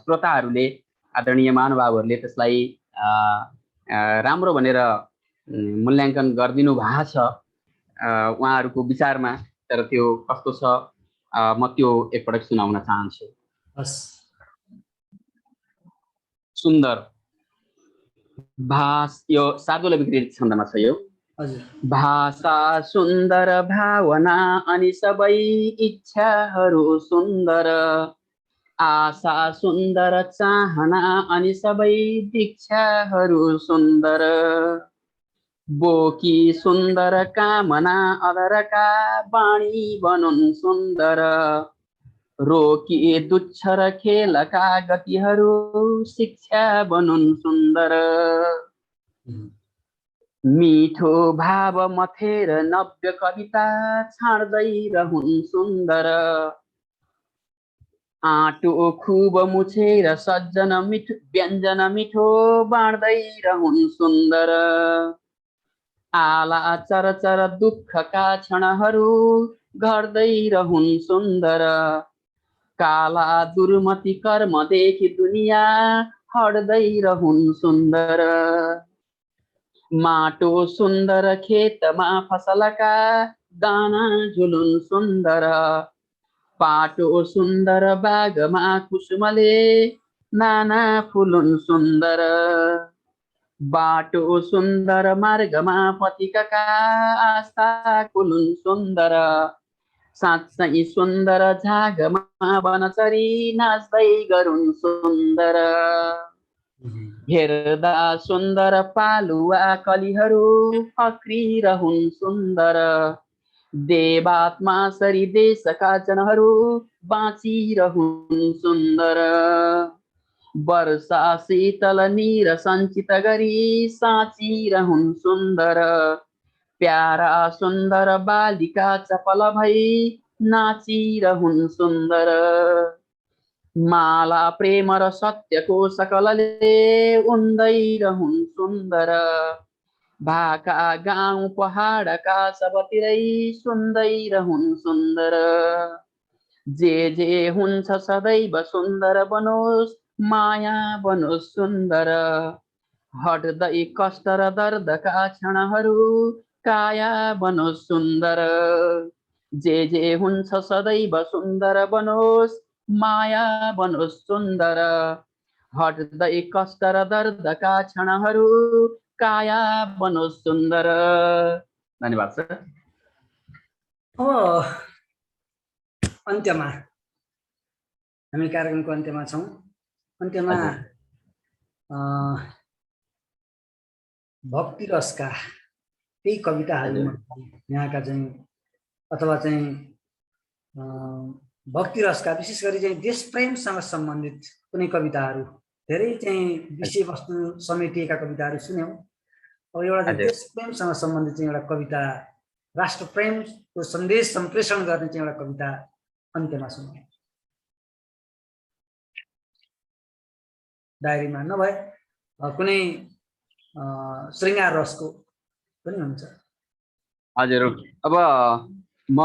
श्रोताहरूले आदरणीय महानुभावहरूले त्यसलाई राम्रो भनेर मूल्याङ्कन गरिदिनु भएको छ उहाँहरूको विचारमा। तर त्यो कस्तो छ म त्यो एकपटक सुनाउन चाहन्छु। सुन्दर यो सार्दुला विकृति छन्दमा छ यो। भाषा सुन्दर भावना अनि सबै इच्छाहरू सुन्दर, आशा सुन्दर चाहना अनि सबै दीक्षाहरू सुन्दर, बोकी सुन्दर कामना अधरका बाणी बनुन् सुन्दर, रोकी दुच्छ र खेलका गतिहरू शिक्षा बनुन् सुन्दर, मिठो भाव मथेर नव्य कविता छाड्दै रहन् सुन्दर, आँटो खुब मुछेर सज्जन मिठो व्यञ्जन मिठो बाँड्दै रहन् सुन्दर, आला चरचर दुःखका क्षणहरू घट्दै रहन् सुन्दर, काला दुर्मति कर्मदेखि दुनिया हट्दै रहन् सुन्दर, माटो सुन्दर खेतमा फसलका दाना झुलुन् सुन्दर, पाटो सुन्दर बागमा कुसुमले नाना फुलुन् सुन्दर, बाटो सुन्दर मार्गमा पथिकका आस्था कुलुन् सुन्दर, साँच्चै सुन्दर झागमा वनचरी नाच्दै गरुन् सुन्दर, हेर्दा सुन्दर पालुवा कलीहरू फक्रिरहुन् सुन्दर, देवात्मा सरी देशका जनहरू बाँचिरहुन् सुन्दर, वर्षा शीतल नीर सञ्चित गरी साँचिरहुन् सुन्दर, प्यारा सुन्दर बालिका चपल भई नाचिरहुन् सुन्दर, माला प्रेम र सत्यको सकलले उन्दै रहन् सुन्दर, भाका गाउँ पहाडका सबतिरै सुन्दै रहन् सुन्दर, जे हुन्छ सदैव सुन्दर बनोस्, माया बनोस् सुन्दर। हट्दै कष्ट र दर्दका क्षणहरू, काया बनोस् सुन्दर। जे हुन्छ सदैव सुन्दर बनोस्, माया बनोस् सुन्दर। हट्दै कष्ट र दर्दका क्षणहरू, काया बनोस् सुन्दर। धन्यवाद सर। अब अन्त्यमा हामी कार्यक्रमको अन्त्यमा छौँ। अन्त्यमा भक्ति रसका केही कविताहरू यहाँका चाहिँ अथवा चाहिँ भक्ति रसका विशेष गरी चाहिँ देश प्रेमसँग सम्बन्धित कुनै कविताहरू, धेरै चाहिँ विषयवस्तु समेटिएका कविताहरू सुन्यौँ। अब एउटा चाहिँ देश प्रेमसँग सम्बन्धित चाहिँ एउटा कविता, राष्ट्र प्रेमको सन्देश सम्प्रेषण गर्ने चाहिँ एउटा कविता अन्त्यमा सुन्यौँ। डायरीमा नभए कुनै श्रृङ्गार रसको पनि हुन्छ। हजुर, अब म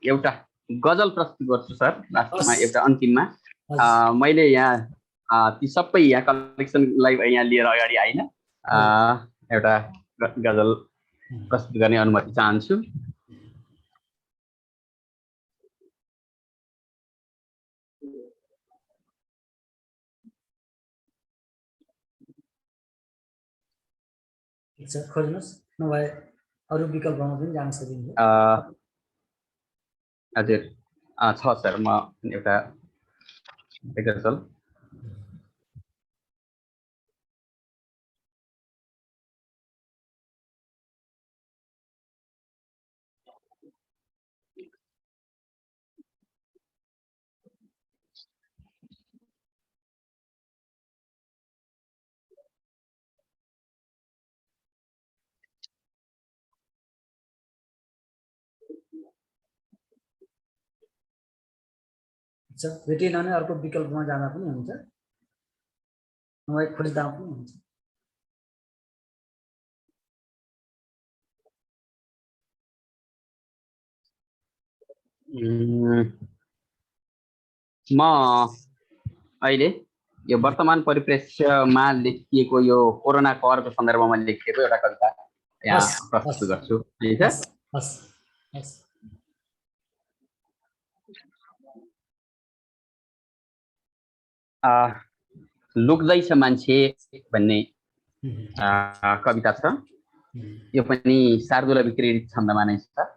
एउटा गजल प्रस्तुत गर्छु सर लास्टमा, एउटा अन्तिममा। मैले यहाँ ती सबै यहाँ कलेक्सनलाई यहाँ लिएर अगाडि आइन एउटा गजल प्रस्तुत गर्ने अनुमति चाहन्छु। खोज्नुहोस्, नभए अरू विकल्पमा पनि जान सकिन्छ। हजुर छ सर, म एउटा गजल। भेटिएन भने अर्को विकल्पमा जाँदा पनि हुन्छ, नभए खोज्दा पनि हुन्छ। म अहिले यो वर्तमान परिप्रेक्ष्यमा लेखिएको यो कोरोना कहरको सन्दर्भमा लेखिएको एउटा कविता यहाँ प्रस्तुत गर्छु। लुक्दैछ मान्छे भन्ने कविता छ। यो पनि शार्दूल विक्री छन्दमा नै छ।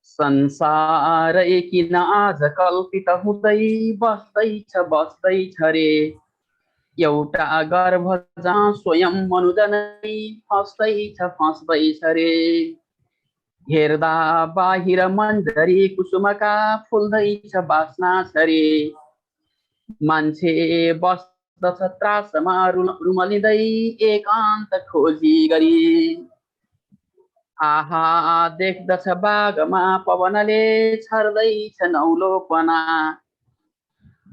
संसार किन आज कल्पित हुँदै बस्दैछ रे, एउटा गर्भ जहाँ स्वयं मनुज नै फस्दैछ रे। हेर्दा बाहिर मन्जरी कुसुमका फुल्दैछ बास्ना छ रे, मान्छे बस्दछ त्रासमा रुमलिँदै एकान्त खोजी गरी। आहा देख्दछ बागमा पवनले छर्दैछ नौलोपना,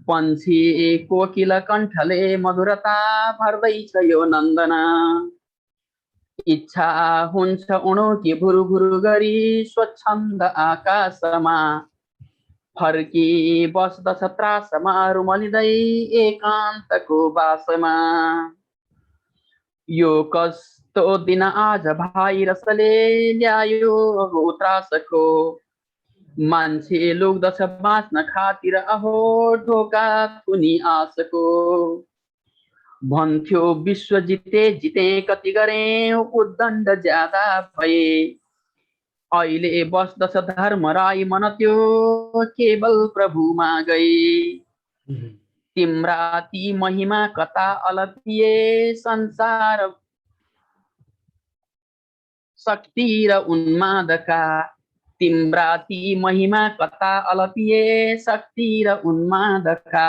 पन्छी कोकिल कण्ठले मधुरता भर्दैछ यो नन्दना। इच्छा हुन्छ उडुकी भुरु गरी स्वच्छन्द आकाशमा, फर्की बस्दछ त्रासमा रुमलिँदै एकान्तको बासमा। यो कस्तो दिन आज भाइरसले ल्यायो हो त्रासको, मान्छे लुक्दछ बाँच्न खातिर अहो ढोका थुनी आशको। भन्थ्यो विश्व जिते कति गरे उद्दण्ड ज्यादा भए, अहिले बस्दछ धर्मराई मन त्यो केवल प्रभुमा गए। तिम्रा ती महिमा कता अलपिए, संसार शक्ति र उन्मादका। तिम्रा ती महिमा कता अलपिए, शक्ति र उन्मादका।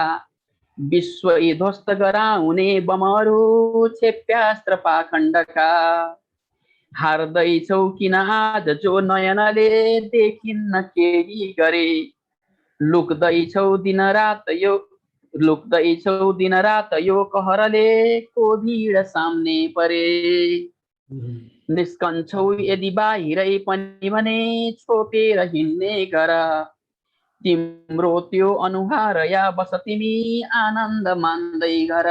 विश्व ध्वस्त गराउने बमहरू क्षेप्यास्त्र पाखण्डका। हार्दैछौ किन आज जो नयनले देखिन्न केही गरे, लुक्दैछौ दिन रात यो कहरले को भीड सामने परे। निस्कन्छौ यदि बाहिरै पनि भने छोपेर हिँड्ने गर तिम्रो त्यो अनुहार या बस तिमी आनन्द मान्दै गर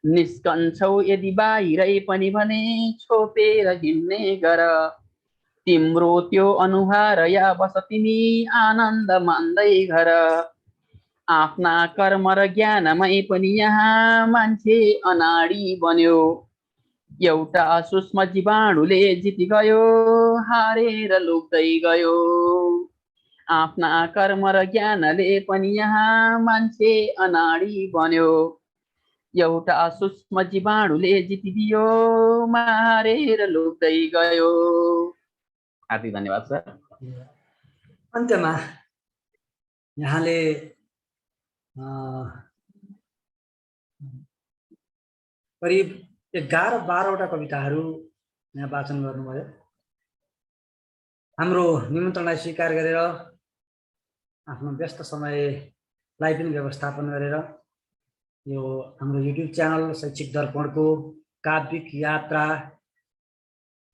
निस्कन्छौ यदि बाहिरै पनि भने छोपेर हिँड्ने गर तिम्रो त्यो अनुहार या बस तिमी आनन्द मान्दै गर आफ्ना कर्म र ज्ञानमै पनि यहाँ मान्छे अनाडी बन्यो एउटा सूक्ष्म जीवाणुले जिति गयो हारेर लुक्दै गयो आफ्ना कर्म र ज्ञानले पनि यहाँ मान्छे अनाडी बन्यो एउटा सूक्ष्म जीवाणुले जितिदियो मारेर लुक्दै गयो। हार्दिक धन्यवाद सर। अन्त्यमा यहाँले करिब 11-12वटा कविताहरू यहाँ वाचन गर्नुभयो। हाम्रो निमन्त्रणलाई स्वीकार गरेर आफ्नो व्यस्त समयलाई पनि व्यवस्थापन गरेर यो हाम्रो युट्युब च्यानल शैक्षिक दर्पणको काव्यिक यात्रा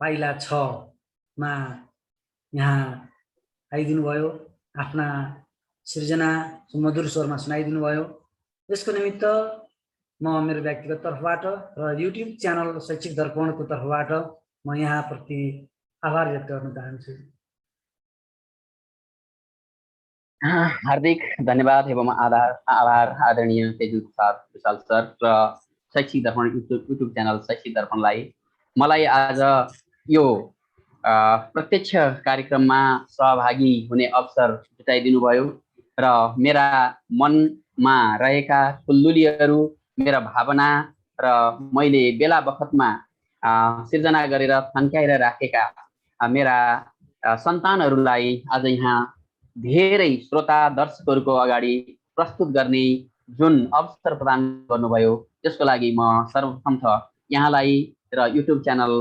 पाइला 6 मा यहाँ आइदिनु भयो, आफ्ना सृजना सुमधुर स्वरमा सुनाइदिनु भयो। यसको निमित्त म मेरो व्यक्तिगत तर्फबाट र युट्युब च्यानल शैक्षिक दर्पणको तर्फबाट म यहाँप्रति आभार व्यक्त गर्न चाहन्छु। हार्दिक धन्यवाद एवं आभार आदरणीय तेजु प्रसाद विशाल सर र शैक्षिक दर्पण युट्युब च्यानल शैक्षिक दर्पणलाई मलाई आज यो प्रत्यक्ष कार्यक्रममा सहभागी हुने अवसर जुटाइदिनु भयो र मेरा मनमा रहेका खुल्दुलीहरू, मेरा भावना र मैले बेला बखतमा सिर्जना गरेर थन्क्याएर राखेका मेरा सन्तानहरूलाई आज यहाँ धेरै श्रोता दर्शकहरूको अगाडि प्रस्तुत गर्ने जुन अवसर प्रदान गर्नुभयो त्यसको लागि म सर्वप्रथम त यहाँलाई र युट्युब च्यानल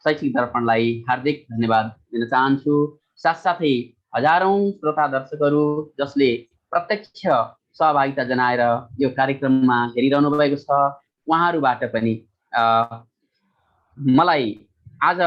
शैक्षिक दर्पणलाई हार्दिक धन्यवाद दिन चाहन्छु। साथसाथै हजारौं श्रोता दर्शकहरू जसले प्रत्यक्ष सहभागिता जनाएर यो कार्यक्रममा हेरिरहनु भएको छ, उहाँहरूबाट पनि मलाई आज